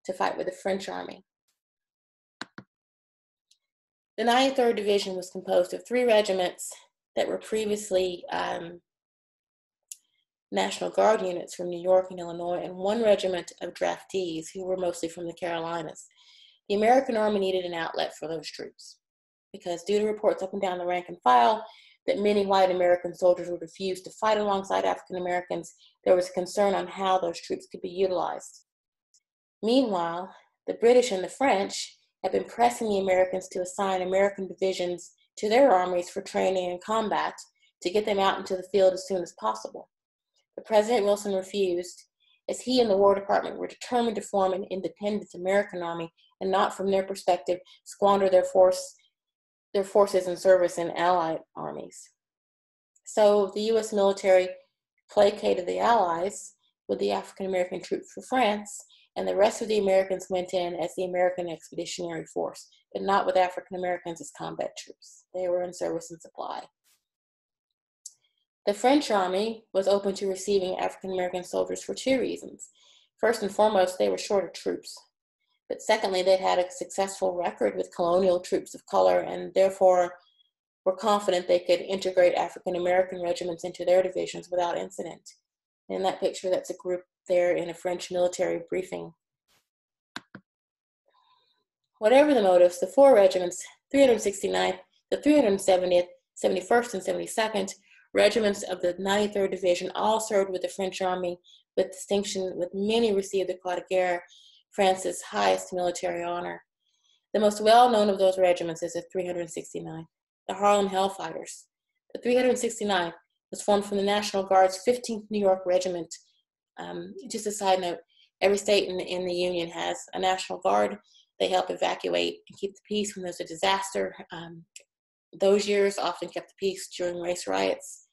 to fight with the French Army. The 93rd Division was composed of 3 regiments that were previously National Guard units from New York and Illinois, and 1 regiment of draftees who were mostly from the Carolinas. The American Army needed an outlet for those troops because, due to reports up and down the rank and file that many white American soldiers would refuse to fight alongside African Americans, there was a concern on how those troops could be utilized. Meanwhile, the British and the French had been pressing the Americans to assign American divisions to their armies for training and combat to get them out into the field as soon as possible. But President Wilson refused, as he and the War Department were determined to form an independent American army and not, from their perspective, squander their forces in service in Allied armies. So the U.S. military placated the Allies with the African American troops for France, and the rest of the Americans went in as the American Expeditionary Force, but not with African Americans as combat troops. They were in service and supply. The French army was open to receiving African American soldiers for 2 reasons. First and foremost, they were short of troops. But secondly, they'd had a successful record with colonial troops of color and therefore were confident they could integrate African American regiments into their divisions without incident. In that picture, that's a group there in a French military briefing. Whatever the motives, the 4 regiments, 369th, the 370th, 71st, and 72nd regiments of the 93rd Division all served with the French Army with distinction, with many received the Croix de Guerre, France's highest military honor. The most well-known of those regiments is the 369th, the Harlem Hellfighters. The 369th was formed from the National Guard's 15th New York Regiment. Just a side note, every state in the Union has a National Guard. They help evacuate and keep the peace when there's a disaster. Those years often kept the peace during race riots.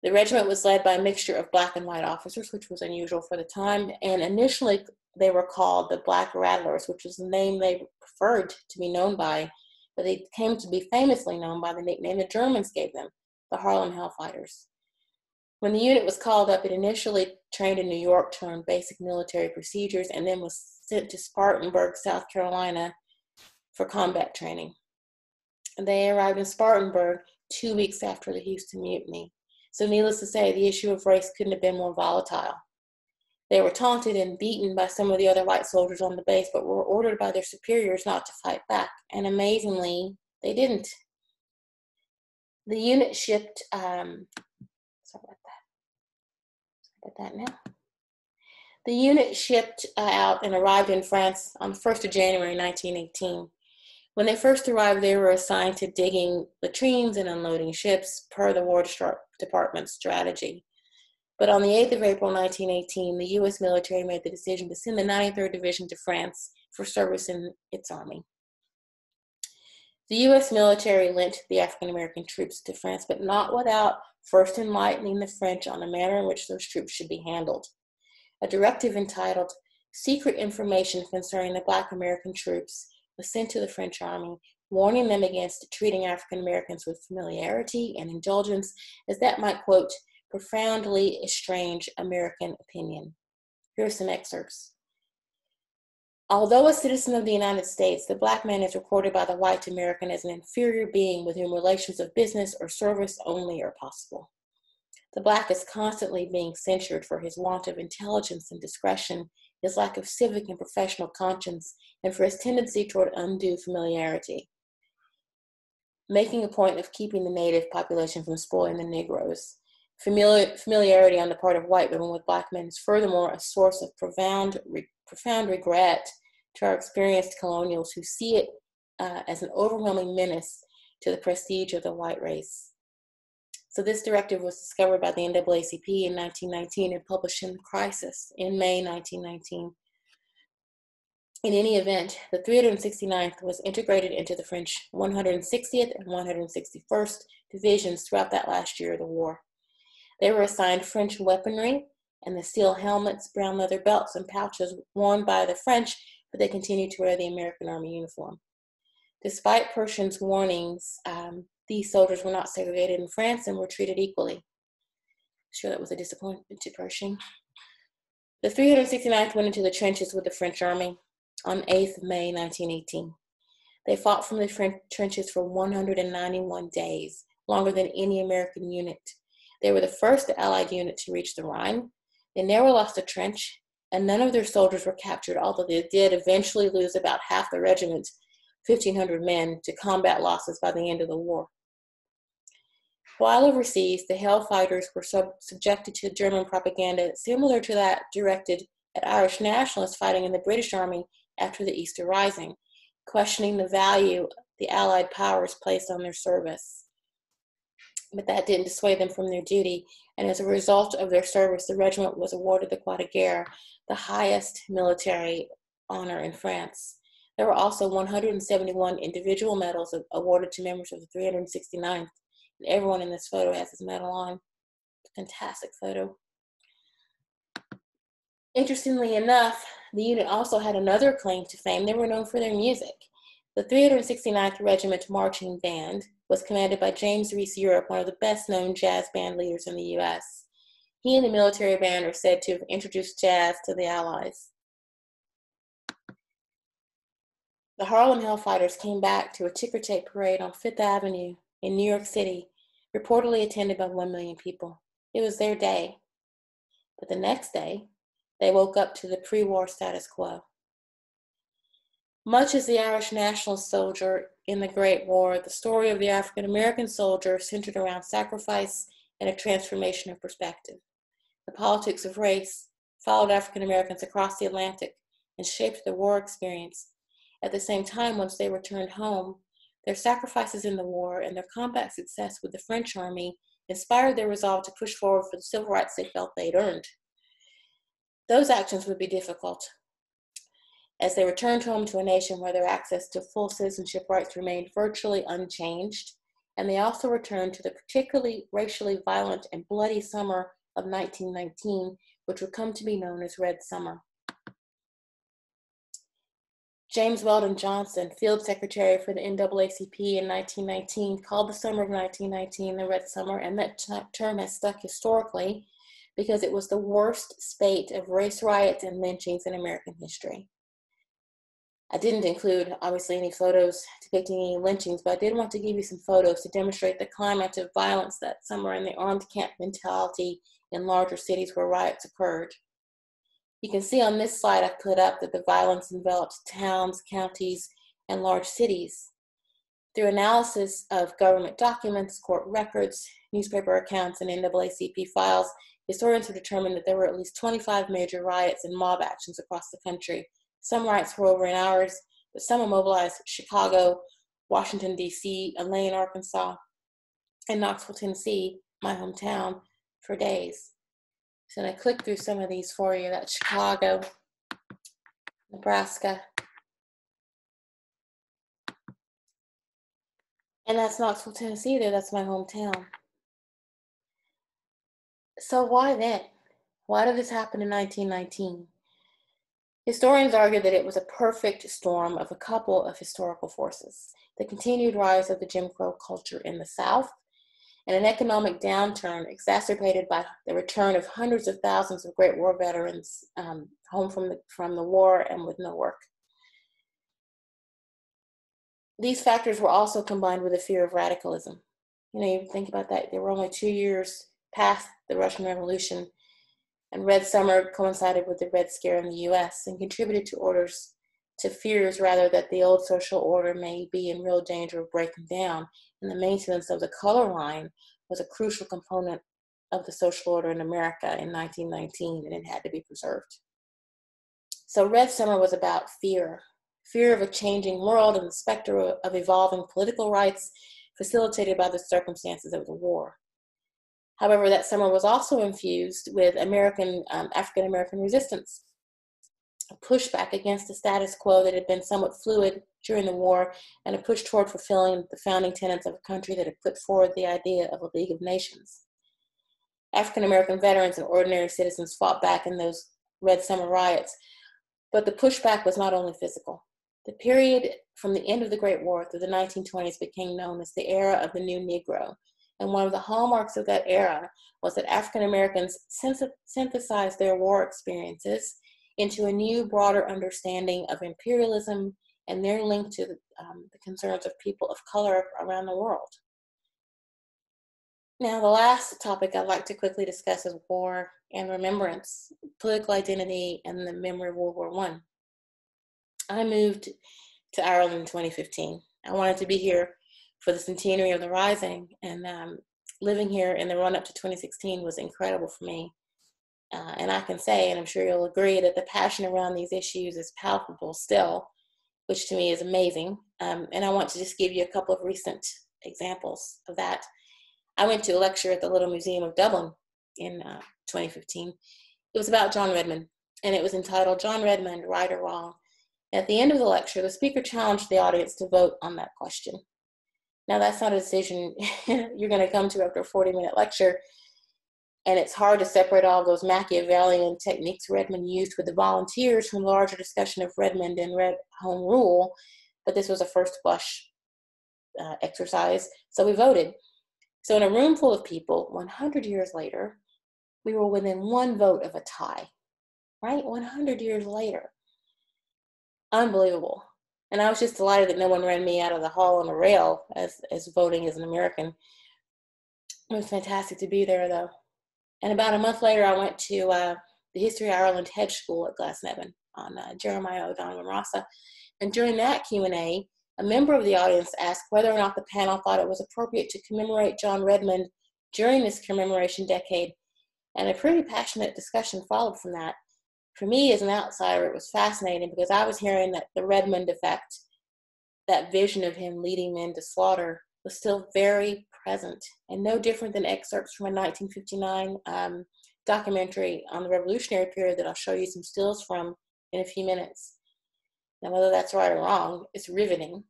The regiment was led by a mixture of black and white officers, which was unusual for the time, and initially they were called the Black Rattlers, which was the name they preferred to be known by, but they came to be famously known by the nickname the Germans gave them, the Harlem Hellfighters. When the unit was called up, it initially trained in New York to learn basic military procedures and then was sent to Spartanburg, South Carolina for combat training. And they arrived in Spartanburg 2 weeks after the Houston Mutiny. So needless to say, the issue of race couldn't have been more volatile. They were taunted and beaten by some of the other white soldiers on the base, but were ordered by their superiors not to fight back. And amazingly, they didn't. The unit shipped, The unit shipped out and arrived in France on the 1st of January, 1918. When they first arrived, they were assigned to digging latrines and unloading ships per the War Department's strategy. But on the 8th of April, 1918, the U.S. military made the decision to send the 93rd Division to France for service in its army. The U.S. military lent the African American troops to France, but not without first enlightening the French on the manner in which those troops should be handled. A directive entitled Secret Information Concerning the Black American Troops was sent to the French army, warning them against treating African Americans with familiarity and indulgence, as that might, quote, profoundly estrange American opinion. Here are some excerpts. Although a citizen of the United States, the black man is recorded by the white American as an inferior being with whom relations of business or service only are possible. The black is constantly being censured for his want of intelligence and discretion, his lack of civic and professional conscience, and for his tendency toward undue familiarity, making a point of keeping the native population from spoiling the Negroes. Familiarity on the part of white women with black men is furthermore a source of profound regret to our experienced colonials who see it as an overwhelming menace to the prestige of the white race. So this directive was discovered by the NAACP in 1919 and published in The Crisis in May 1919. In any event, the 369th was integrated into the French 160th and 161st Divisions throughout that last year of the war. They were assigned French weaponry and the steel helmets, brown leather belts, and pouches worn by the French, but they continued to wear the American Army uniform. Despite Pershing's warnings, these soldiers were not segregated in France and were treated equally. Sure, that was a disappointment to Pershing. The 369th went into the trenches with the French Army on 8th May 1918. They fought from the French trenches for 191 days, longer than any American unit. They were the first Allied unit to reach the Rhine. They never lost a trench, and none of their soldiers were captured, although they did eventually lose about half the regiment, 1,500 men, to combat losses by the end of the war. While overseas, the Hell Fighters were subjected to German propaganda similar to that directed at Irish nationalists fighting in the British Army after the Easter Rising, questioning the value the Allied powers placed on their service. But that didn't dissuade them from their duty, and as a result of their service, the regiment was awarded the Croix de Guerre, the highest military honor in France. There were also 171 individual medals awarded to members of the 369th, and everyone in this photo has his medal on. Fantastic photo. Interestingly enough, the unit also had another claim to fame. They were known for their music. The 369th Regiment Marching Band was commanded by James Reese Europe, one of the best-known jazz band leaders in the U.S. He and the military band are said to have introduced jazz to the Allies. The Harlem Hellfighters came back to a ticker tape parade on Fifth Avenue in New York City, reportedly attended by 1 million people. It was their day. But the next day, they woke up to the pre-war status quo. Much as the Irish nationalist soldier in the Great War, the story of the African-American soldier centered around sacrifice and a transformation of perspective. The politics of race followed African-Americans across the Atlantic and shaped their war experience. At the same time, once they returned home, their sacrifices in the war and their combat success with the French army inspired their resolve to push forward for the civil rights they felt they'd earned. Those actions would be difficult, as they returned home to a nation where their access to full citizenship rights remained virtually unchanged, and they also returned to the particularly racially violent and bloody summer of 1919, which would come to be known as Red Summer. James Weldon Johnson, field secretary for the NAACP in 1919, called the summer of 1919 the Red Summer, and that term has stuck historically because it was the worst spate of race riots and lynchings in American history. I didn't include, obviously, any photos depicting any lynchings, but I did want to give you some photos to demonstrate the climate of violence that summer and the armed camp mentality in larger cities where riots occurred. You can see on this slide I've put up that the violence enveloped towns, counties, and large cities. Through analysis of government documents, court records, newspaper accounts, and NAACP files, historians have determined that there were at least 25 major riots and mob actions across the country. Some riots were over in hours, but some immobilized Chicago, Washington, D.C., Elaine, Arkansas, and Knoxville, Tennessee, my hometown, for days. So I click through some of these for you. That's Chicago, Nebraska, and that's Knoxville, Tennessee there. That's my hometown. So why then? Why did this happen in 1919? Historians argue that it was a perfect storm of a couple of historical forces: the continued rise of the Jim Crow culture in the South, and an economic downturn exacerbated by the return of hundreds of thousands of Great War veterans home from the war and with no work. These factors were also combined with a fear of radicalism. You think about that. There were only 2 years past the Russian Revolution, and Red Summer coincided with the Red Scare in the U.S. and contributed to fears rather that the old social order may be in real danger of breaking down, and the maintenance of the color line was a crucial component of the social order in America in 1919, and it had to be preserved. So Red Summer was about fear of a changing world and the specter of evolving political rights facilitated by the circumstances of the war. However, that summer was also infused with African-American resistance. a pushback against the status quo that had been somewhat fluid during the war, and a push toward fulfilling the founding tenets of a country that had put forward the idea of a League of Nations. African-American veterans and ordinary citizens fought back in those Red Summer riots, but the pushback was not only physical. The period from the end of the Great War through the 1920s became known as the era of the New Negro, and one of the hallmarks of that era was that African Americans synthesized their war experiences into a new, broader understanding of imperialism and their link to the concerns of people of color around the world. Now, the last topic I'd like to quickly discuss is war and remembrance, political identity, and the memory of World War I. I moved to Ireland in 2015. I wanted to be here for the centenary of the Rising, and living here in the run-up to 2016 was incredible for me. And I can say, and I'm sure you'll agree, that the passion around these issues is palpable still, which to me is amazing. And I want to just give you a couple of recent examples of that. I went to a lecture at the Little Museum of Dublin in 2015. It was about John Redmond, and it was entitled John Redmond, Right or Wrong? At the end of the lecture, the speaker challenged the audience to vote on that question. Now, that's not a decision you're going to come to after a 40-minute lecture, and it's hard to separate all of those Machiavellian techniques Redmond used with the volunteers from the larger discussion of Redmond and Red Home Rule, but this was a first blush exercise, so we voted. So in a room full of people, 100 years later, we were within one vote of a tie, right? 100 years later. Unbelievable. And I was just delighted that no one ran me out of the hall on a rail as voting as an American. It was fantastic to be there, though. And about a month later, I went to the History of Ireland Hedge School at Glasnevin on Jeremiah O'Donovan Rossa. And during that Q&A, a member of the audience asked whether or not the panel thought it was appropriate to commemorate John Redmond during this commemoration decade. And a pretty passionate discussion followed from that. For me, as an outsider, it was fascinating because I was hearing that the Redmond effect, that vision of him leading men to slaughter, was still very present and no different than excerpts from a 1959 documentary on the Revolutionary period that I'll show you some stills from in a few minutes. Now, whether that's right or wrong, it's riveting.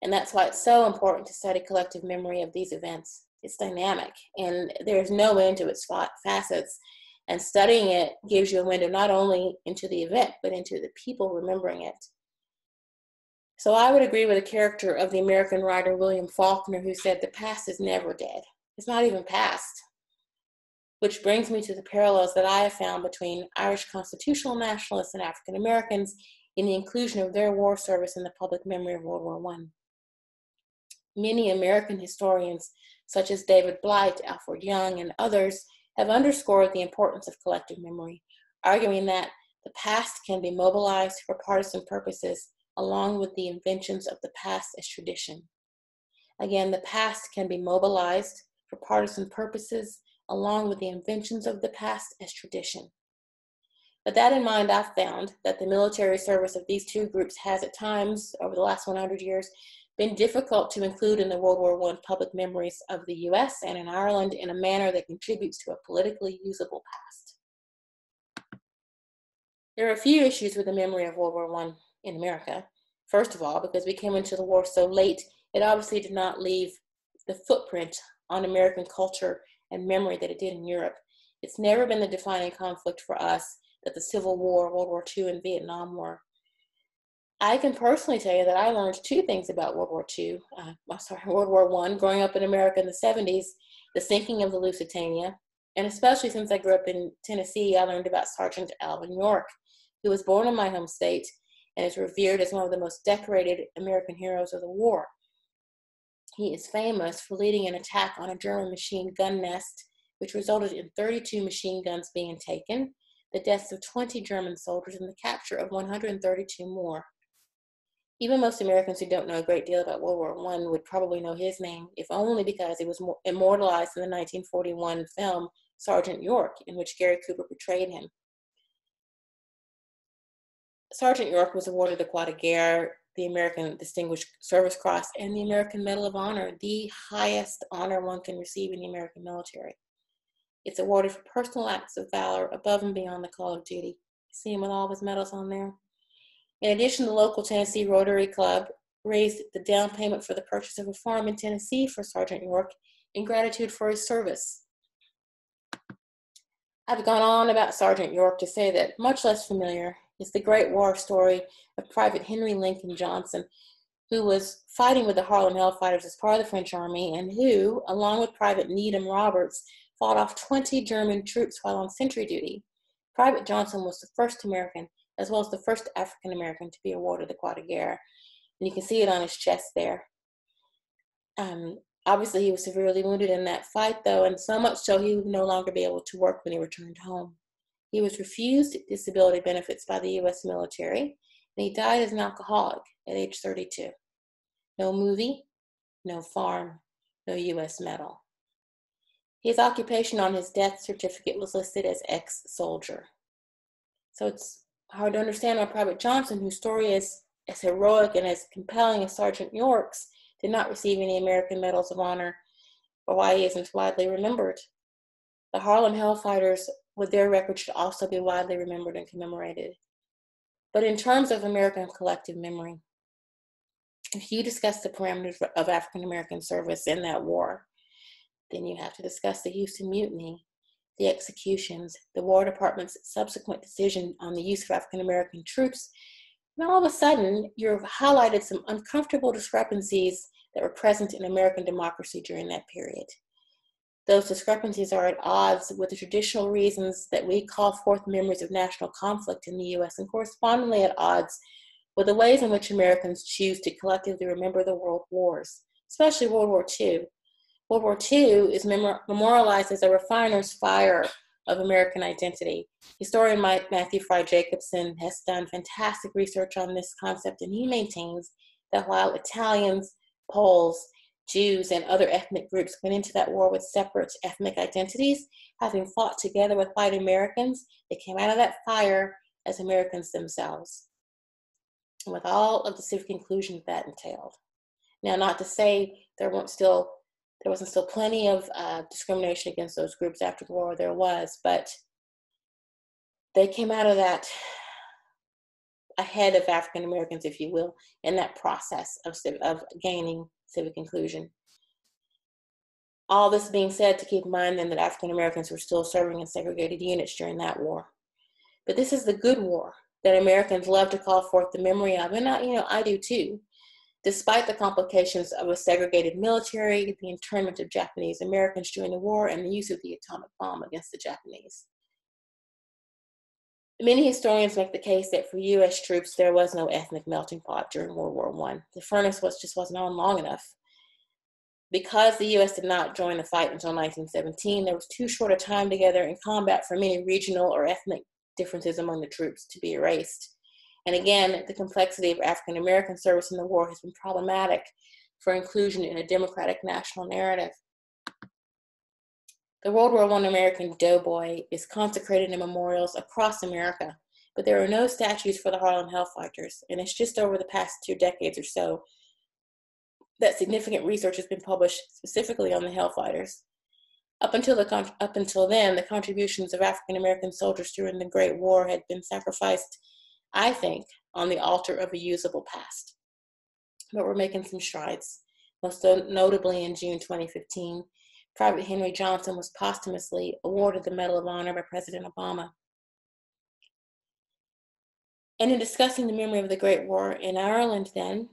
And that's why it's so important to study collective memory of these events. It's dynamic, and there's no end to its facets. And studying it gives you a window not only into the event, but into the people remembering it. So I would agree with a character of the American writer William Faulkner, who said, the past is never dead. It's not even past. Which brings me to the parallels that I have found between Irish constitutional nationalists and African Americans in the inclusion of their war service in the public memory of World War I. Many American historians, such as David Blight, Alfred Young, and others, have underscored the importance of collective memory, arguing that the past can be mobilized for partisan purposes along with the inventions of the past as tradition. Again, the past can be mobilized for partisan purposes along with the inventions of the past as tradition. With that in mind, I've found that the military service of these two groups has at times, over the last 100 years, been difficult to include in the World War I public memories of the US and in Ireland in a manner that contributes to a politically usable past. There are a few issues with the memory of World War I in America. First of all, because we came into the war so late, it obviously did not leave the footprint on American culture and memory that it did in Europe. It's never been the defining conflict for us that the Civil War, World War II, and Vietnam were. I can personally tell you that I learned two things about World War I, growing up in America in the 70s, the sinking of the Lusitania, and especially since I grew up in Tennessee, I learned about Sergeant Alvin York, who was born in my home state and is revered as one of the most decorated American heroes of the war. He is famous for leading an attack on a German machine gun nest, which resulted in 32 machine guns being taken, the deaths of 20 German soldiers, and the capture of 132 more. Even most Americans who don't know a great deal about World War I would probably know his name, if only because he was immortalized in the 1941 film Sergeant York, in which Gary Cooper portrayed him. Sergeant York was awarded the Croix de Guerre, the American Distinguished Service Cross, and the American Medal of Honor, the highest honor one can receive in the American military. It's awarded for personal acts of valor above and beyond the call of duty. See him with all of his medals on there. In addition, the local Tennessee Rotary Club raised the down payment for the purchase of a farm in Tennessee for Sergeant York in gratitude for his service. I've gone on about Sergeant York to say that much less familiar is the Great War story of Private Henry Lincoln Johnson, who was fighting with the Harlem Hellfighters as part of the French Army, and who, along with Private Needham Roberts, fought off 20 German troops while on sentry duty. Private Johnson was the first American, as well as the first African American, to be awarded the Croix de Guerre, and you can see it on his chest there. Obviously, he was severely wounded in that fight, though, and so much so he would no longer be able to work when he returned home. He was refused disability benefits by the U.S. military, and he died as an alcoholic at age 32. No movie, no farm, no U.S. medal. His occupation on his death certificate was listed as ex-soldier. So it's hard to understand why Private Johnson, whose story is as heroic and as compelling as Sergeant York's, did not receive any American Medals of Honor, or why he isn't widely remembered. The Harlem Hellfighters, with their record, should also be widely remembered and commemorated. But in terms of American collective memory, if you discuss the parameters of African American service in that war, then you have to discuss the Houston Mutiny, the executions, the War Department's subsequent decision on the use of African American troops, and all of a sudden, you've highlighted some uncomfortable discrepancies that were present in American democracy during that period. Those discrepancies are at odds with the traditional reasons that we call forth memories of national conflict in the U.S. and correspondingly at odds with the ways in which Americans choose to collectively remember the world wars, especially World War II. World War II is memorialized as a refiner's fire of American identity. Historian Matthew Fry Jacobson has done fantastic research on this concept, and he maintains that while Italians, Poles, Jews, and other ethnic groups went into that war with separate ethnic identities, having fought together with white Americans, they came out of that fire as Americans themselves, and with all of the civic inclusion that entailed. Now, not to say there wasn't still plenty of discrimination against those groups after the war. There was, but they came out of that ahead of African Americans, if you will, in that process of gaining civic inclusion. All this being said, to keep in mind then that African Americans were still serving in segregated units during that war. But this is the good war that Americans love to call forth the memory of, and I do too. Despite the complications of a segregated military, the internment of Japanese Americans during the war, and the use of the atomic bomb against the Japanese. Many historians make the case that for U.S. troops, there was no ethnic melting pot during World War I. The furnace just wasn't on long enough. Because the U.S. did not join the fight until 1917, there was too short a time together in combat for many regional or ethnic differences among the troops to be erased. And again, the complexity of African American service in the war has been problematic for inclusion in a democratic national narrative. The World War I American doughboy is consecrated in memorials across America, but there are no statues for the Harlem Hellfighters, and it's just over the past 2 decades or so that significant research has been published specifically on the Hellfighters. Up until then, the contributions of African American soldiers during the Great War had been sacrificed, I think, on the altar of a usable past. But we're making some strides. Most notably in June 2015, Private Henry Johnson was posthumously awarded the Medal of Honor by President Obama. And in discussing the memory of the Great War in Ireland then,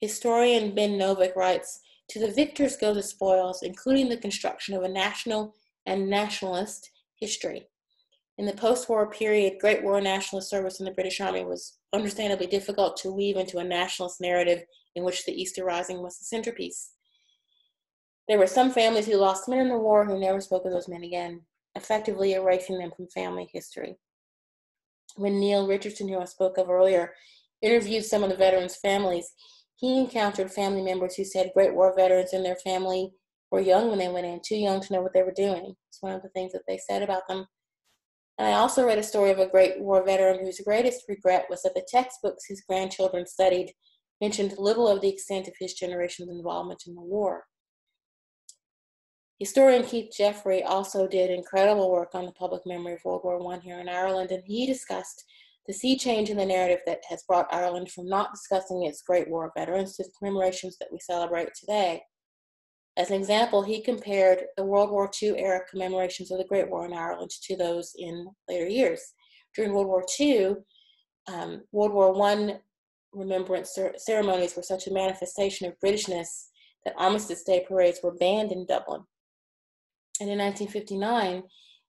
historian Ben Novick writes, "To the victors go the spoils, including the construction of a national and nationalist history. In the post-war period, Great War nationalist service in the British Army was understandably difficult to weave into a nationalist narrative in which the Easter Rising was the centerpiece. There were some families who lost men in the war who never spoke of those men again, effectively erasing them from family history. When Neil Richardson, who I spoke of earlier, interviewed some of the veterans' families, he encountered family members who said Great War veterans and their family were young when they went in, too young to know what they were doing. It's one of the things that they said about them. And I also read a story of a Great War veteran whose greatest regret was that the textbooks his grandchildren studied mentioned little of the extent of his generation's involvement in the war. Historian Keith Jeffrey also did incredible work on the public memory of World War I here in Ireland, and he discussed the sea change in the narrative that has brought Ireland from not discussing its Great War veterans to the commemorations that we celebrate today. As an example, he compared the World War II era commemorations of the Great War in Ireland to those in later years. During World War II, World War I remembrance ceremonies were such a manifestation of Britishness that Armistice Day parades were banned in Dublin. And in 1959,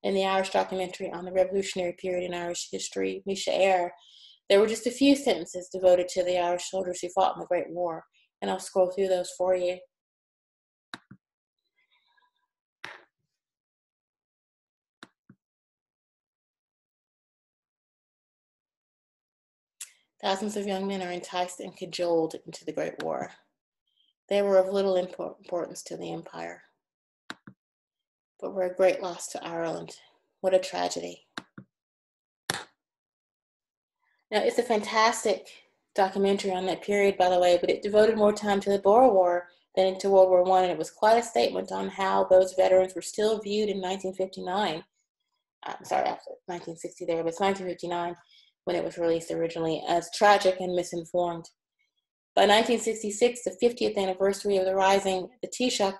in the Irish documentary on the revolutionary period in Irish history, Misha Eyre, there were just a few sentences devoted to the Irish soldiers who fought in the Great War, and I'll scroll through those for you. Thousands of young men are enticed and cajoled into the Great War. They were of little importance to the empire, but were a great loss to Ireland. What a tragedy. Now, it's a fantastic documentary on that period, by the way, but it devoted more time to the Boer War than to World War I, and it was quite a statement on how those veterans were still viewed in 1959. Sorry, after 1960 there, but it's 1959 when it was released originally, as tragic and misinformed. By 1966, the 50th anniversary of the Rising, the Taoiseach,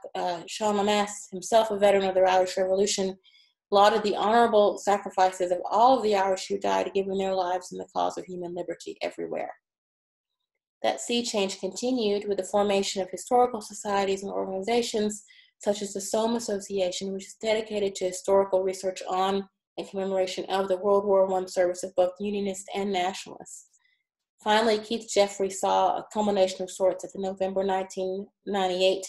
Sean Lemass, himself a veteran of the Irish Revolution, lauded the honorable sacrifices of all of the Irish who died, giving their lives in the cause of human liberty everywhere. That sea change continued with the formation of historical societies and organizations such as the Somme Association, which is dedicated to historical research on and commemoration of the World War I service of both Unionists and Nationalists. Finally, Keith Jeffrey saw a culmination of sorts at the November 1998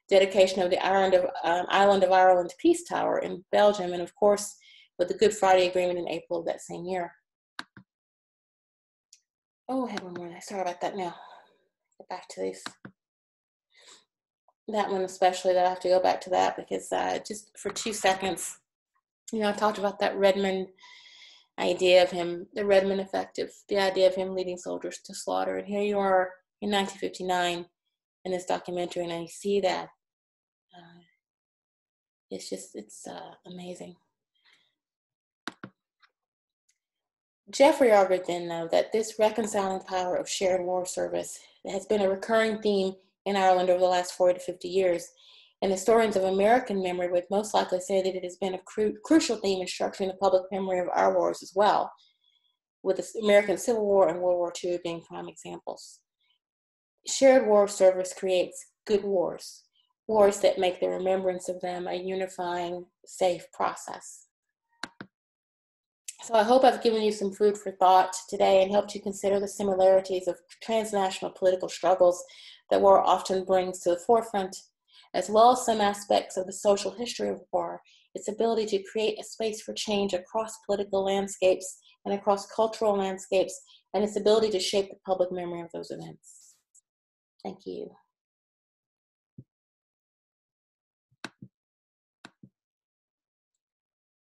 dedication of the Island of Ireland Peace Tower in Belgium, and of course, with the Good Friday Agreement in April of that same year. Oh, I had one more. Sorry about that now. Get back to these. That one especially, that I have to go back to that because just for 2 seconds, I talked about that Redmond idea of him, the Redmond effective, the idea of him leading soldiers to slaughter. And here you are in 1959 in this documentary, and I see that. It's amazing. Jeffrey argued then, though, that this reconciling power of shared war service has been a recurring theme in Ireland over the last 40 to 50 years. And historians of American memory would most likely say that it has been a crucial theme in structuring the public memory of our wars as well, with the American Civil War and World War II being prime examples. Shared war service creates good wars, wars that make the remembrance of them a unifying, safe process. So I hope I've given you some food for thought today and helped you consider the similarities of transnational political struggles that war often brings to the forefront, as well as some aspects of the social history of war, its ability to create a space for change across political landscapes and across cultural landscapes, and its ability to shape the public memory of those events. Thank you.